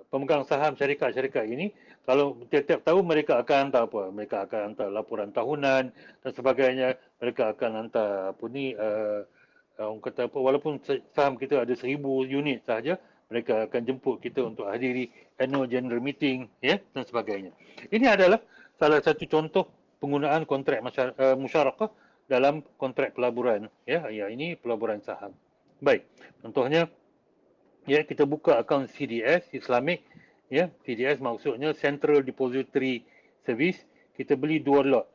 pemegang saham syarikat-syarikat ini, kalau tiap-tiap tahun mereka akan hantar apa? Mereka akan hantar laporan tahunan dan sebagainya. Mereka akan hantar orang kata apa, walaupun saham kita ada 1,000 unit sahaja, mereka akan jemput kita untuk hadiri annual general meeting ya dan sebagainya. Ini adalah salah satu contoh penggunaan kontrak musyarakah dalam kontrak pelaburan ya. Ini pelaburan saham. Baik, contohnya ya, kita buka akaun CDS Islamic ya. CDS maksudnya Central Depository Service. Kita beli dua lot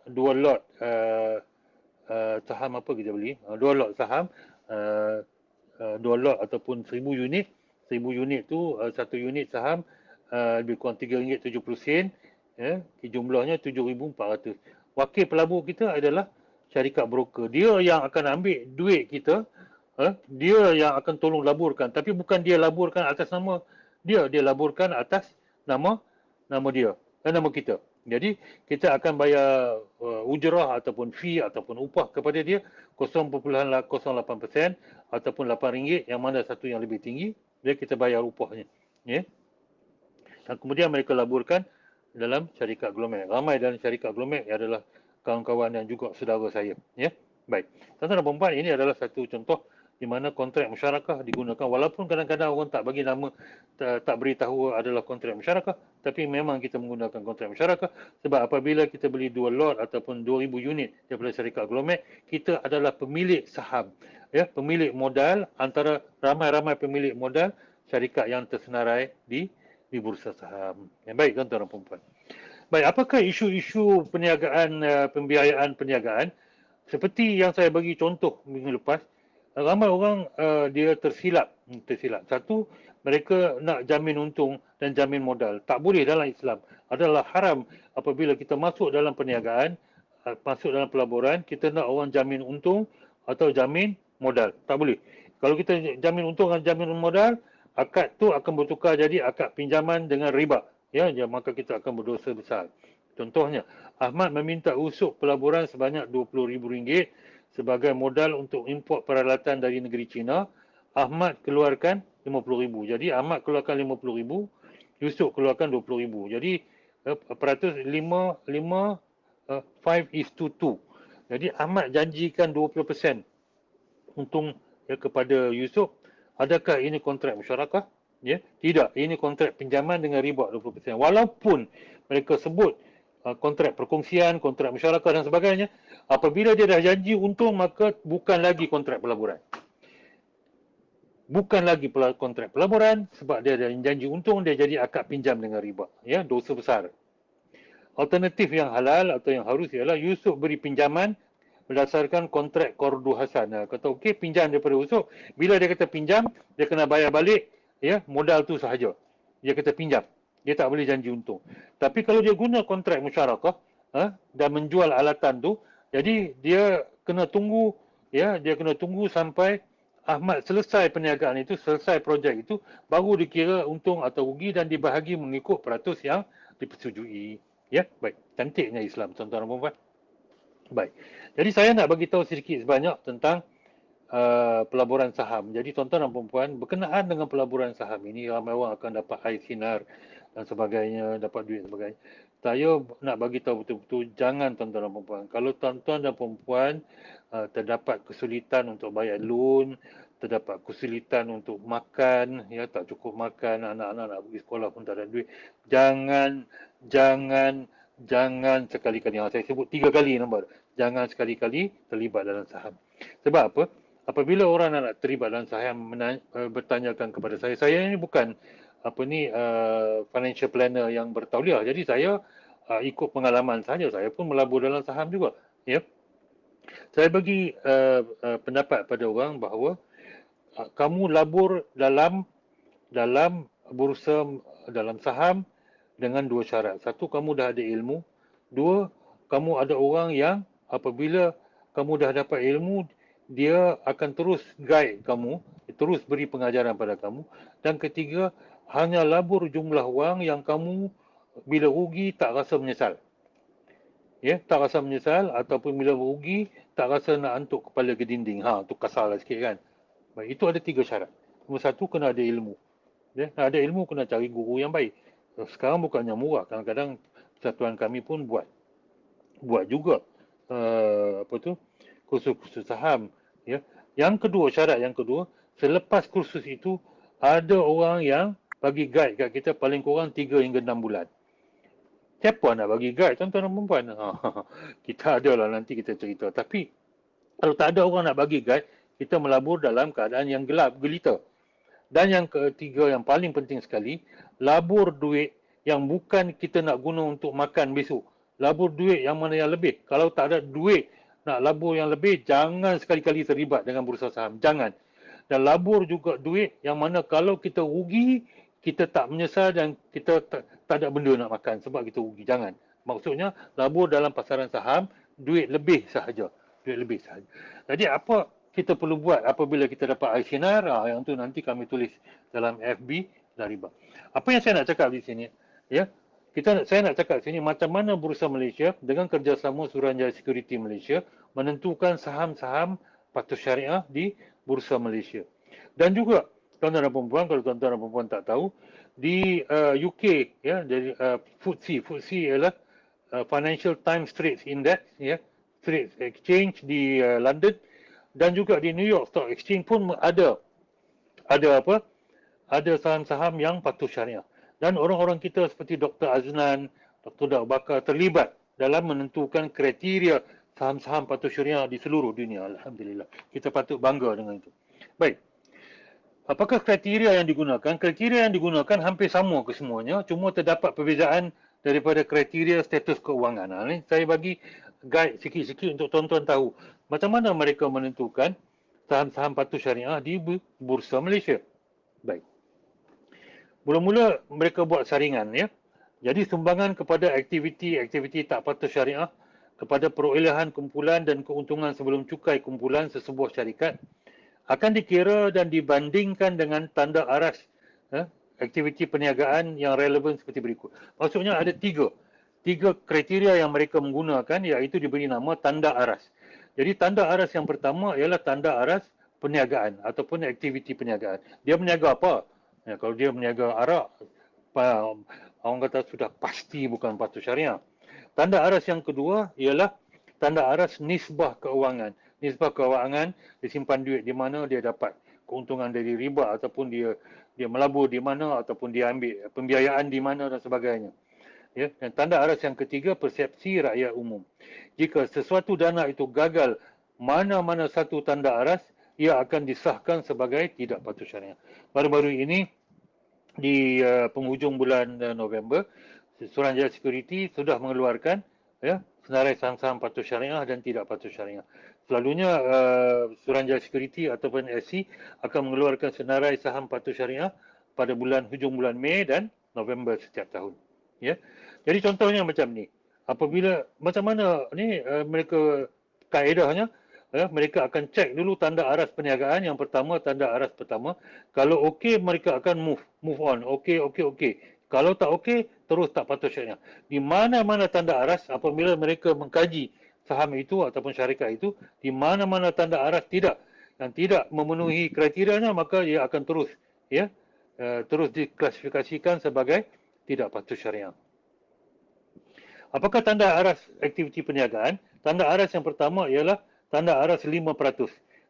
saham apa kita beli? Dua lot saham, dua lot ataupun 1,000 unit. 1,000 unit tu satu unit saham lebih kurang RM3.70 ya. Jumlahnya 7,400. Wakil pelabur kita adalah syarikat broker. Dia yang akan ambil duit kita, dia yang akan tolong laburkan, tapi bukan dia laburkan atas nama dia laburkan atas nama dia dan nama kita. Jadi kita akan bayar ujrah ataupun fee ataupun upah kepada dia 0.08% ataupun RM8, yang mana satu yang lebih tinggi, dia kita bayar upahnya ya. Dan kemudian mereka laburkan dalam syarikat Glomex. Ramai dalam syarikat Glomex adalah kawan-kawan dan juga saudara saya ya. Baik, tuan-tuan dan puan-puan, ini adalah satu contoh di mana kontrak musyarakah digunakan, walaupun kadang-kadang orang tak bagi nama, tak beritahu adalah kontrak musyarakah, tapi memang kita menggunakan kontrak musyarakah sebab apabila kita beli 2 lot ataupun 2,000 unit daripada syarikat Glomex, kita adalah pemilik saham ya, pemilik modal antara ramai-ramai pemilik modal syarikat yang tersenarai di bursa saham. Baik, tuan-tuan dan puan-puan. Baik, apakah isu-isu perniagaan, pembiayaan perniagaan? Seperti yang saya bagi contoh minggu lepas, ramai orang dia tersilap. Satu, mereka nak jamin untung dan jamin modal. Tak boleh dalam Islam. Adalah haram apabila kita masuk dalam perniagaan, masuk dalam pelaburan, kita nak orang jamin untung atau jamin modal. Tak boleh. Kalau kita jamin untung dan jamin modal, akad tu akan bertukar jadi akad pinjaman dengan riba. Ya, maka kita akan berdosa besar. Contohnya, Ahmad meminta usuk pelaburan sebanyak RM20,000 sebagai modal untuk import peralatan dari negeri China. Ahmad keluarkan RM50,000. Jadi Ahmad keluarkan RM50,000, Yusuf keluarkan RM20,000. Jadi peratus 5:2. Jadi Ahmad janjikan 20% untung ya, kepada Yusuf. Adakah ini kontrak musyarakah? Ya, tidak. Ini kontrak pinjaman dengan riba 20%. Walaupun mereka sebut kontrak perkongsian, kontrak musyarakah dan sebagainya, apabila dia dah janji untung, maka bukan lagi kontrak pelaburan. Bukan lagi kontrak pelaburan sebab dia dah janji untung, dia jadi akad pinjam dengan riba. Ya, dosa besar. Alternatif yang halal atau yang harus ialah Yusuf beri pinjaman berdasarkan kontrak Kordu Hasan. Kata okey, pinjam daripada Yusuf. Bila dia kata pinjam, dia kena bayar balik ya modal tu sahaja. Dia kata pinjam. Dia tak boleh janji untung. Tapi kalau dia guna kontrak musyarakah dan menjual alatan tu, jadi dia kena tunggu ya, dia kena tunggu sampai Ahmad selesai perniagaan itu, selesai projek itu, baru dikira untung atau rugi dan dibahagi mengikut peratus yang dipersetujui. Ya, baik. Cantiknya Islam, tuan-tuan dan puan-puan. Baik. Jadi saya nak bagi tahu sedikit sebanyak tentang pelaburan saham. Jadi tuan-tuan dan puan-puan, berkenaan dengan pelaburan saham ini, ramai orang akan dapat air sinar dan sebagainya, dapat duit dan sebagainya. Saya nak bagi tahu betul-betul, jangan tuan-tuan dan puan-puan. Kalau tuan-tuan dan puan-puan terdapat kesulitan untuk bayar loan, terdapat kesulitan untuk makan, ya tak cukup makan, anak-anak nak pergi sekolah pun tak ada duit, jangan sekali-kali, saya sebut 3 kali nombor, jangan sekali-kali terlibat dalam saham. Sebab apa? Apabila orang nak terlibat dalam saham bertanyakan kepada saya ini bukan financial planner yang bertauliah. Jadi saya ikut pengalaman saja. Saya pun melabur dalam saham juga. Ya. Saya bagi pendapat pada orang bahawa kamu labur dalam bursa, dalam saham dengan dua syarat. Satu, kamu dah ada ilmu. Dua, kamu ada orang yang apabila kamu dah dapat ilmu, dia akan terus guide kamu, terus beri pengajaran pada kamu. Dan ketiga, hanya labur jumlah wang yang kamu bila rugi tak rasa menyesal. Ya, tak rasa menyesal ataupun bila rugi tak rasa nak antuk kepala ke dinding. Ha, tu kasarlah sikit kan. Baik, itu ada tiga syarat. Nombor satu, kena ada ilmu. Ya, nak ada ilmu kena cari guru yang baik. Sekarang bukannya murah. Kadang-kadang persatuan kami pun buat juga kursus-kursus saham. Ya. Yang kedua, syarat yang kedua, selepas kursus itu ada orang yang bagi guide kat kita paling kurang 3 hingga 6 bulan. Siapa nak bagi guide, tuan-tuan dan perempuan? Kita ada lah, nanti kita cerita. Tapi kalau tak ada orang nak bagi guide, kita melabur dalam keadaan yang gelap, gelita. Dan yang ketiga, yang paling penting sekali, labur duit yang bukan kita nak guna untuk makan besok. Labur duit yang mana yang lebih. Kalau tak ada duit nak labur yang lebih, jangan sekali-kali terlibat dengan bursa saham. Jangan. Dan labur juga duit yang mana kalau kita rugi, kita tak menyesal dan kita tak ada benda nak makan sebab kita rugi. Jangan. Maksudnya, labur dalam pasaran saham, duit lebih sahaja. Duit lebih sahaja. Jadi, apa kita perlu buat apabila kita dapat air sinar? Yang tu nanti kami tulis dalam FB dan riba. Apa yang saya nak cakap di sini? Ya, saya nak cakap di sini macam mana Bursa Malaysia dengan kerjasama Suruhanjaya Security Malaysia menentukan saham-saham patuh syariah di Bursa Malaysia. Dan juga tuan-tuan dan perempuan, kalau tuan-tuan dan perempuan tak tahu, di UK ya, dari FTSE ialah Financial Times Straits Index ya, Straits Exchange di London, dan juga di New York Stock Exchange pun ada apa? Ada saham-saham yang patuh syariah. Dan orang-orang kita seperti Dr. Aznan, Dr. Daud Bakar terlibat dalam menentukan kriteria saham-saham patuh syariah di seluruh dunia. Alhamdulillah. Kita patut bangga dengan itu. Baik. Apakah kriteria yang digunakan? Kriteria yang digunakan hampir sama ke semuanya, cuma terdapat perbezaan daripada kriteria status keuangan. Ini saya bagi guide sikit-sikit untuk tuan-tuan tahu macam mana mereka menentukan saham-saham patuh syariah di Bursa Malaysia. Baik. Mula-mula mereka buat saringan ya. Jadi sumbangan kepada aktiviti-aktiviti tak patuh syariah, kepada perolehan kumpulan dan keuntungan sebelum cukai kumpulan sesebuah syarikat akan dikira dan dibandingkan dengan tanda aras aktiviti perniagaan yang relevan seperti berikut. Maksudnya ada tiga kriteria yang mereka menggunakan, iaitu diberi nama tanda aras. Jadi tanda aras yang pertama ialah tanda aras perniagaan ataupun aktiviti perniagaan. Dia berniaga apa? Ya, kalau dia berniaga arak, orang kata sudah pasti bukan patuh syariah. Tanda aras yang kedua ialah tanda aras nisbah keuangan. Nisbah keuangan, dia simpan duit di mana, dia dapat keuntungan dari riba ataupun dia melabur di mana ataupun dia ambil pembiayaan di mana dan sebagainya. Ya, dan tanda aras yang ketiga, persepsi rakyat umum. Jika sesuatu dana itu gagal mana-mana satu tanda aras, ia akan disahkan sebagai tidak patuh syariah. Baru-baru ini di penghujung bulan November, Suruhanjaya Security sudah mengeluarkan ya, senarai saham-saham patuh syariah dan tidak patuh syariah. Selalunya Suruhanjaya Security ataupun SC akan mengeluarkan senarai saham patuh syariah pada hujung bulan Mei dan November setiap tahun. Ya. Jadi contohnya macam ni. Apabila macam mana ni mereka kaedahnya, mereka akan cek dulu tanda aras perniagaan. Yang pertama, tanda aras pertama. Kalau okey, mereka akan move on. Okey. Kalau tak okey, terus tak patuh syariah. Di mana-mana tanda aras, apabila mereka mengkaji saham itu ataupun syarikat itu, di mana-mana tanda aras yang tidak memenuhi kriterianya, maka ia akan terus terus diklasifikasikan sebagai tidak patuh syariah. Apakah tanda aras aktiviti perniagaan? Tanda aras yang pertama ialah tanda aras 5%,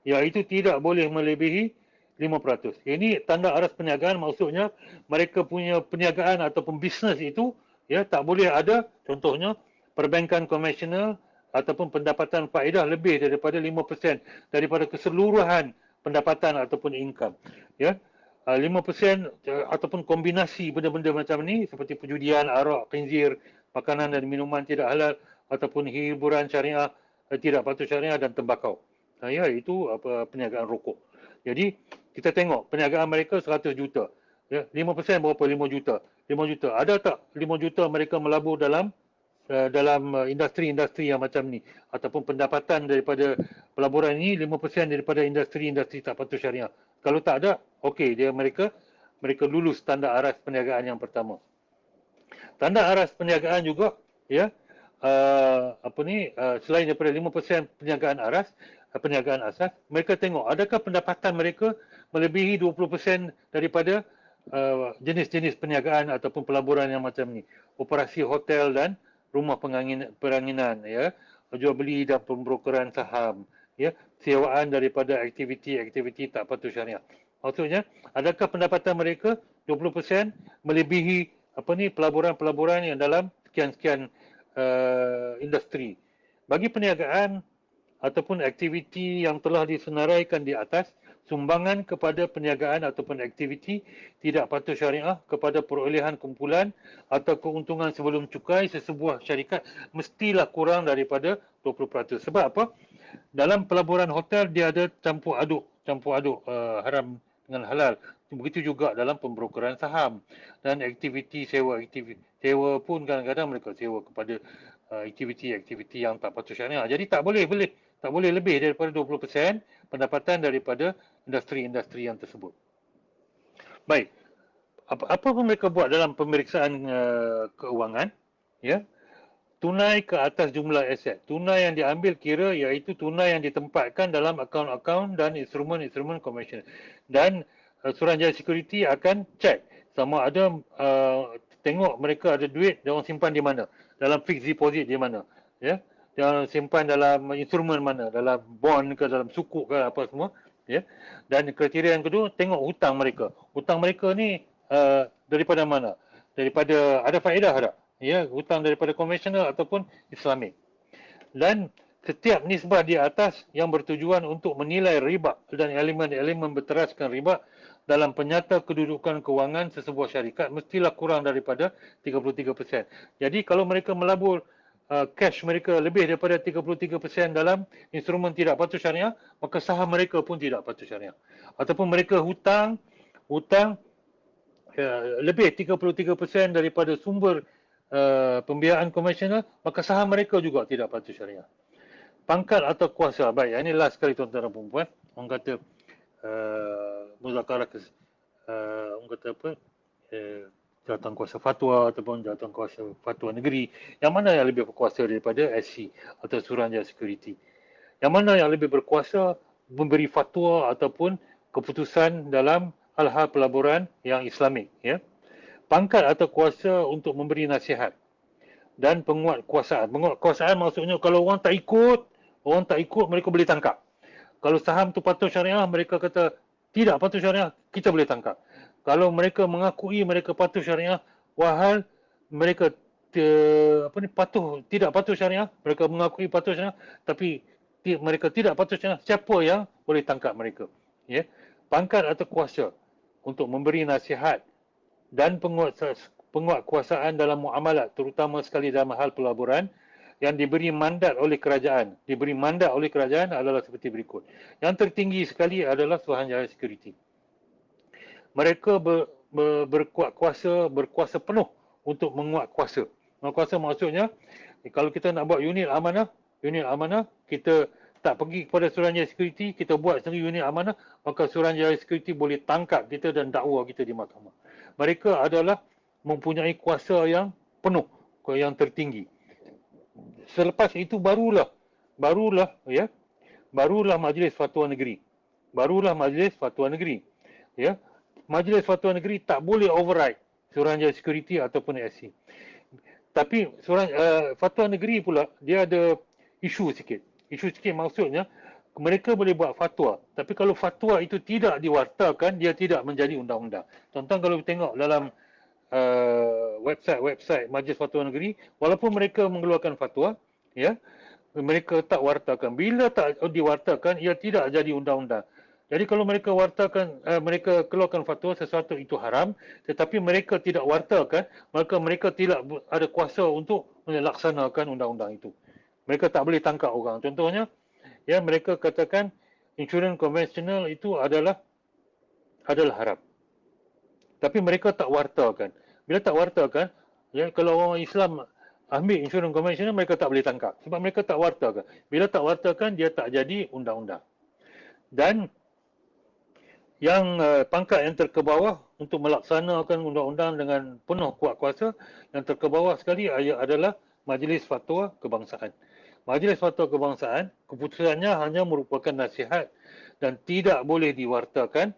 iaitu tidak boleh melebihi 5%. Ini tanda aras perniagaan, maksudnya mereka punya perniagaan ataupun bisnes itu tak boleh ada, contohnya perbankan konvensional ataupun pendapatan faedah lebih daripada 5% daripada keseluruhan pendapatan ataupun income. Ya. 5% ataupun kombinasi benda-benda macam ni seperti perjudian, arak, khinzir, makanan dan minuman tidak halal ataupun hiburan syariah tidak patut syariah dan tembakau. Ya, itu perniagaan rokok. Jadi kita tengok perniagaan mereka 100 juta. Ya, 5% berapa? 5 juta. 5 juta. Ada tak 5 juta mereka melabur dalam industri-industri yang macam ni ataupun pendapatan daripada pelaburan ini 5% daripada industri-industri tak patut syariah. Kalau tak ada, okey, mereka lulus tanda aras perniagaan yang pertama. Tanda aras perniagaan juga ya selain daripada 5% perniagaan asas, mereka tengok adakah pendapatan mereka melebihi 20% daripada jenis-jenis perniagaan ataupun pelaburan yang macam ni. Operasi hotel dan rumah peranginan, ya, jual beli dan pembrokeran saham, ya, sewaan daripada aktiviti-aktiviti tak patut syariah. Maksudnya, adakah pendapatan mereka 20% melebihi pelaburan-pelaburan yang dalam sekian-sekian industri. Bagi perniagaan ataupun aktiviti yang telah disenaraikan di atas, sumbangan kepada perniagaan ataupun aktiviti tidak patut syariah kepada perolehan kumpulan atau keuntungan sebelum cukai sesebuah syarikat mestilah kurang daripada 20%. Sebab apa? Dalam pelaburan hotel dia ada campur aduk haram dengan halal. Begitu juga dalam pembrokeran saham dan aktiviti sewa pun kadang-kadang mereka sewa kepada aktiviti-aktiviti yang tak patut syariah. Jadi tak boleh lebih daripada 20% pendapatan daripada industri-industri yang tersebut. Baik. Apa pun mereka buat dalam pemeriksaan keuangan, ya. Tunai ke atas jumlah aset. Tunai yang diambil kira iaitu tunai yang ditempatkan dalam akaun-akaun dan instrumen-instrumen komersial. Dan Suruhanjaya Security akan cek sama ada tengok mereka ada duit dia orang simpan di mana, dalam fixed deposit di mana, ya, dia orang simpan dalam instrumen mana, dalam bond ke, dalam sukuk ke, apa semua, ya. Dan kriteria yang kedua, tengok hutang mereka ni daripada mana, daripada ada faedah tak, ya, hutang daripada konvensional ataupun Islamik. Dan setiap nisbah di atas yang bertujuan untuk menilai riba dan elemen-elemen berteraskan riba dalam penyata kedudukan kewangan sesebuah syarikat mestilah kurang daripada 33%. Jadi kalau mereka melabur cash mereka lebih daripada 33% dalam instrumen tidak patut syariah, maka saham mereka pun tidak patut syariah. Ataupun mereka hutang lebih 33% daripada sumber pembiayaan komersial, maka saham mereka juga tidak patut syariah. Pangkat atau kuasa. Baik, ini last sekali tuan-tuan dan puan-puan. Orang kata muzakarah orang kata apa? Jawatan kuasa fatwa ataupun jawatan kuasa fatwa negeri. Yang mana yang lebih berkuasa daripada SC atau Suruhanjaya Security? Yang mana yang lebih berkuasa memberi fatwa ataupun keputusan dalam hal-hal pelaburan yang Islamik, ya? Pangkat atau kuasa untuk memberi nasihat dan penguatkuasaan. Penguatkuasaan maksudnya kalau orang tak ikut mereka boleh tangkap. Kalau saham tu patut syariah, mereka kata tidak patut syariah, kita boleh tangkap. Kalau mereka mengakui mereka patuh syariah, walhal mereka tidak patuh syariah, mereka mengakui patuh syariah tapi mereka tidak patuh syariah, siapa yang boleh tangkap mereka? Ya. Pangkat atau kuasa untuk memberi nasihat dan penguatkuasaan dalam muamalat, terutama sekali dalam hal pelaburan yang diberi mandat oleh kerajaan. Diberi mandat oleh kerajaan adalah seperti berikut. Yang tertinggi sekali adalah Suruhanjaya Security. Mereka berkuasa penuh untuk menguatkuasa. Menguatkuasa maksudnya, kalau kita nak buat unit amanah, kita tak pergi kepada Suruhanjaya Security, kita buat sendiri unit amanah, maka Suruhanjaya Security boleh tangkap kita dan dakwa kita di mahkamah. Mereka adalah mempunyai kuasa yang penuh, yang tertinggi. Selepas itu barulah Majlis Fatwa Negeri. Ya. Majlis Fatwa Negeri tak boleh override Suruhanjaya Security ataupun SC. Tapi Fatwa Negeri pula dia ada isu sikit. Isu sikit maksudnya mereka boleh buat fatwa, tapi kalau fatwa itu tidak diwartakan, dia tidak menjadi undang-undang. Tuan-tuan kalau tengok dalam website Majlis Fatwa Negeri, walaupun mereka mengeluarkan fatwa, ya, mereka tak wartakan. Bila tak diwartakan, ia tidak jadi undang-undang. Jadi kalau mereka wartakan, mereka keluarkan fatwa sesuatu itu haram, tetapi mereka tidak wartakan, maka mereka tidak ada kuasa untuk melaksanakan undang-undang itu. Mereka tak boleh tangkap orang. Contohnya, ya mereka katakan insurans konvensional itu adalah haram. Tapi mereka tak wartakan. Bila tak wartakan, ya kalau orang Islam ambil insurans konvensional, mereka tak boleh tangkap. Sebab mereka tak wartakan. Bila tak wartakan, dia tak jadi undang-undang. Dan yang pangkat yang terkebawah untuk melaksanakan undang-undang dengan penuh kuat kuasa, yang terkebawah sekali adalah Majlis Fatwa Kebangsaan. Majlis Fatwa Kebangsaan, keputusannya hanya merupakan nasihat dan tidak boleh diwartakan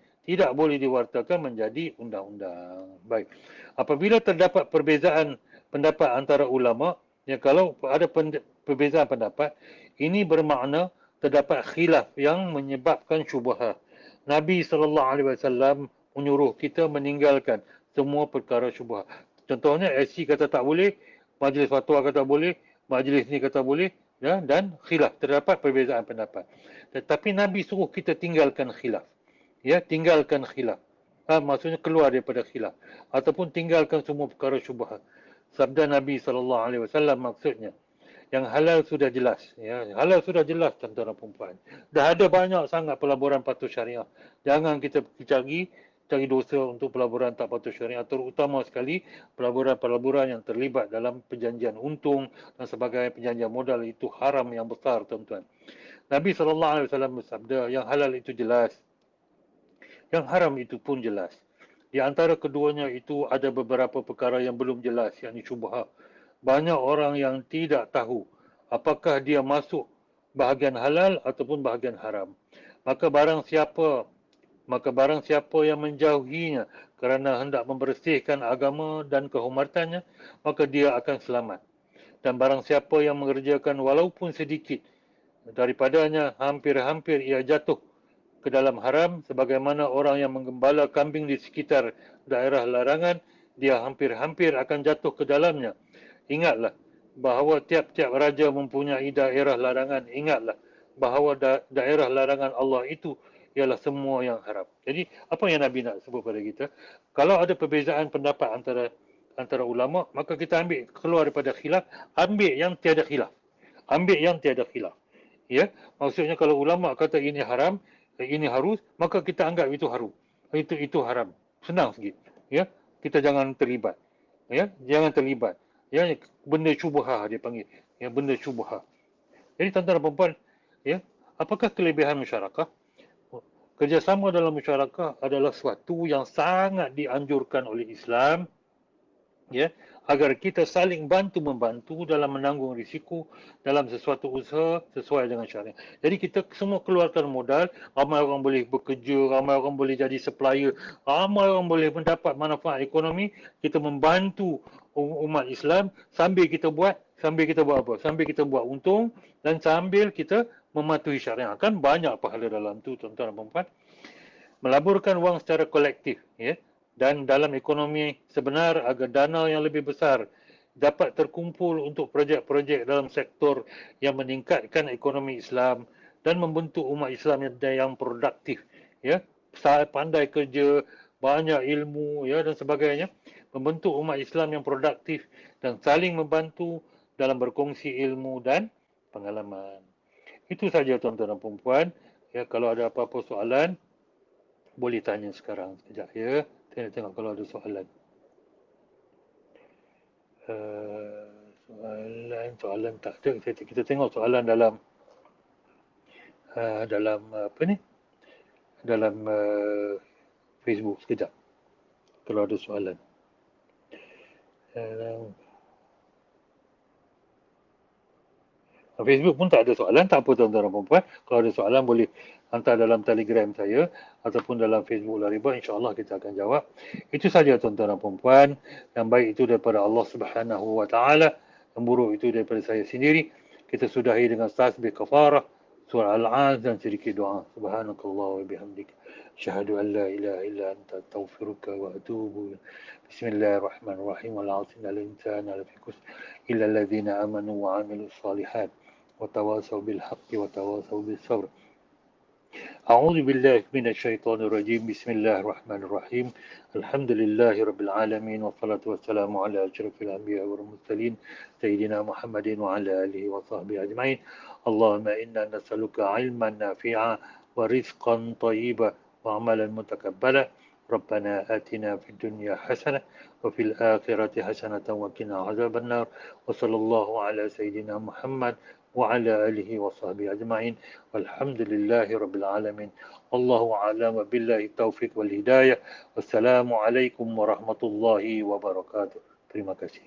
menjadi undang-undang. Baik. Apabila terdapat perbezaan pendapat antara ulama, ya kalau ada perbezaan pendapat, ini bermakna terdapat khilaf yang menyebabkan syubhat. Nabi SAW menyuruh kita meninggalkan semua perkara syubhat. Contohnya SC kata tak boleh, Majlis Fatwa kata boleh, majlis ni kata boleh, ya, dan khilaf, terdapat perbezaan pendapat. Tetapi Nabi suruh kita tinggalkan khilaf. Ya, tinggalkan khilaf. Maksudnya keluar daripada khilaf ataupun tinggalkan semua perkara syubhat. Sabda Nabi SAW maksudnya yang halal sudah jelas, ya, halal sudah jelas tuan-tuan dan puan. Dah ada banyak sangat pelaburan patuh syariah. Jangan kita cari dosa untuk pelaburan tak patuh syariah, terutama sekali pelaburan-pelaburan yang terlibat dalam perjanjian untung dan sebagainya. Perjanjian modal itu haram yang besar, tuan-tuan. Nabi SAW bersabda, yang halal itu jelas, yang haram itu pun jelas. Di antara keduanya itu ada beberapa perkara yang belum jelas, yakni syubhat. Banyak orang yang tidak tahu apakah dia masuk bahagian halal ataupun bahagian haram. Maka barang siapa yang menjauhinya kerana hendak membersihkan agama dan kehormatannya, maka dia akan selamat. Dan barang siapa yang mengerjakan walaupun sedikit daripadanya, hampir-hampir ia jatuh ke dalam haram, sebagaimana orang yang menggembala kambing di sekitar daerah larangan, dia hampir-hampir akan jatuh ke dalamnya. Ingatlah bahawa tiap-tiap raja mempunyai daerah larangan. Ingatlah bahawa daerah larangan Allah itu ialah semua yang haram. Jadi, apa yang Nabi nak sebut pada kita? Kalau ada perbezaan pendapat antara ulama, maka kita ambil keluar daripada khilaf, ambil yang tiada khilaf. Ambil yang tiada khilaf. Ya, maksudnya kalau ulama kata ini haram, ini harus, maka kita anggap itu haram. Itu haram. Senang sikit. Ya, kita jangan terlibat. Ya, jangan terlibat. Ya, benda syubhah dia panggil. Ya, benda syubhah. Jadi tuan-tuan dan puan-puan, ya, apakah kelebihan musyarakah? Kerjasama dalam musyarakah adalah sesuatu yang sangat dianjurkan oleh Islam, ya, agar kita saling bantu-membantu dalam menanggung risiko dalam sesuatu usaha sesuai dengan syariat. Jadi kita semua keluarkan modal, ramai orang boleh bekerja, ramai orang boleh jadi supplier, ramai orang boleh mendapat manfaat ekonomi. Kita membantu umat Islam sambil kita buat apa? Sambil kita buat untung dan sambil kita mematuhi syariat. Kan banyak pahala dalam tu, tuan-tuan dan puan-puan. Melaburkan wang secara kolektif, ya, dan dalam ekonomi sebenar agar dana yang lebih besar dapat terkumpul untuk projek-projek dalam sektor yang meningkatkan ekonomi Islam dan membentuk umat Islam yang produktif, ya, pandai kerja, banyak ilmu, ya, dan sebagainya, membentuk umat Islam yang produktif dan saling membantu dalam berkongsi ilmu dan pengalaman. Itu saja tuan-tuan dan puan-puan. Ya, kalau ada apa-apa soalan, boleh tanya sekarang sekejap, ya. Saya nak tengok kalau ada soalan. Soalan tak ada. Kita tengok soalan dalam apa ni? Dalam Facebook sekejap. Kalau ada soalan. Facebook pun tak ada soalan, tak apa tuan-tuan dan puan-puan. Kalau ada soalan boleh hantar dalam Telegram saya ataupun dalam Facebook Lariba, insya-Allah kita akan jawab. Itu saja tuan-tuan dan puan-puan. Yang baik itu daripada Allah Subhanahu wa taala, yang buruk itu daripada saya sendiri. Kita sudahi dengan tasbih kafarah, surah Al-'Az dan sedikit doa. Subhanakallah wa bihamdik. Asyhadu an la ilaha illa anta astaghfiruka wa atubu ilaik. Bismillahirrahmanirrahim. Wal 'asri innal insana lafi khusr illa alladhina amanu wa 'amilus shalihat. وتواصوا بالحق وتواصوا بالصبر. أعوذ بالله من الشيطان الرجيم. بسم الله الرحمن الرحيم. الحمد لله رب العالمين، والصلاة والسلام على أشرف الأنبياء والمرسلين سيدنا محمد وعلى آله وصحبه أجمعين. اللهم إنا نسألك علما نافعا ورزقا طيبا وعملا متقبلا. ربنا آتنا في الدنيا حسنة وفي الآخرة حسنة وقنا عذاب النار. وصلى الله على سيدنا محمد وعلى آله وصحبه أجمعين، والحمد لله رب العالمين. الله أعلم، وبالله التوفيق والهداية. والسلام عليكم ورحمة الله وبركاته. Terima kasih.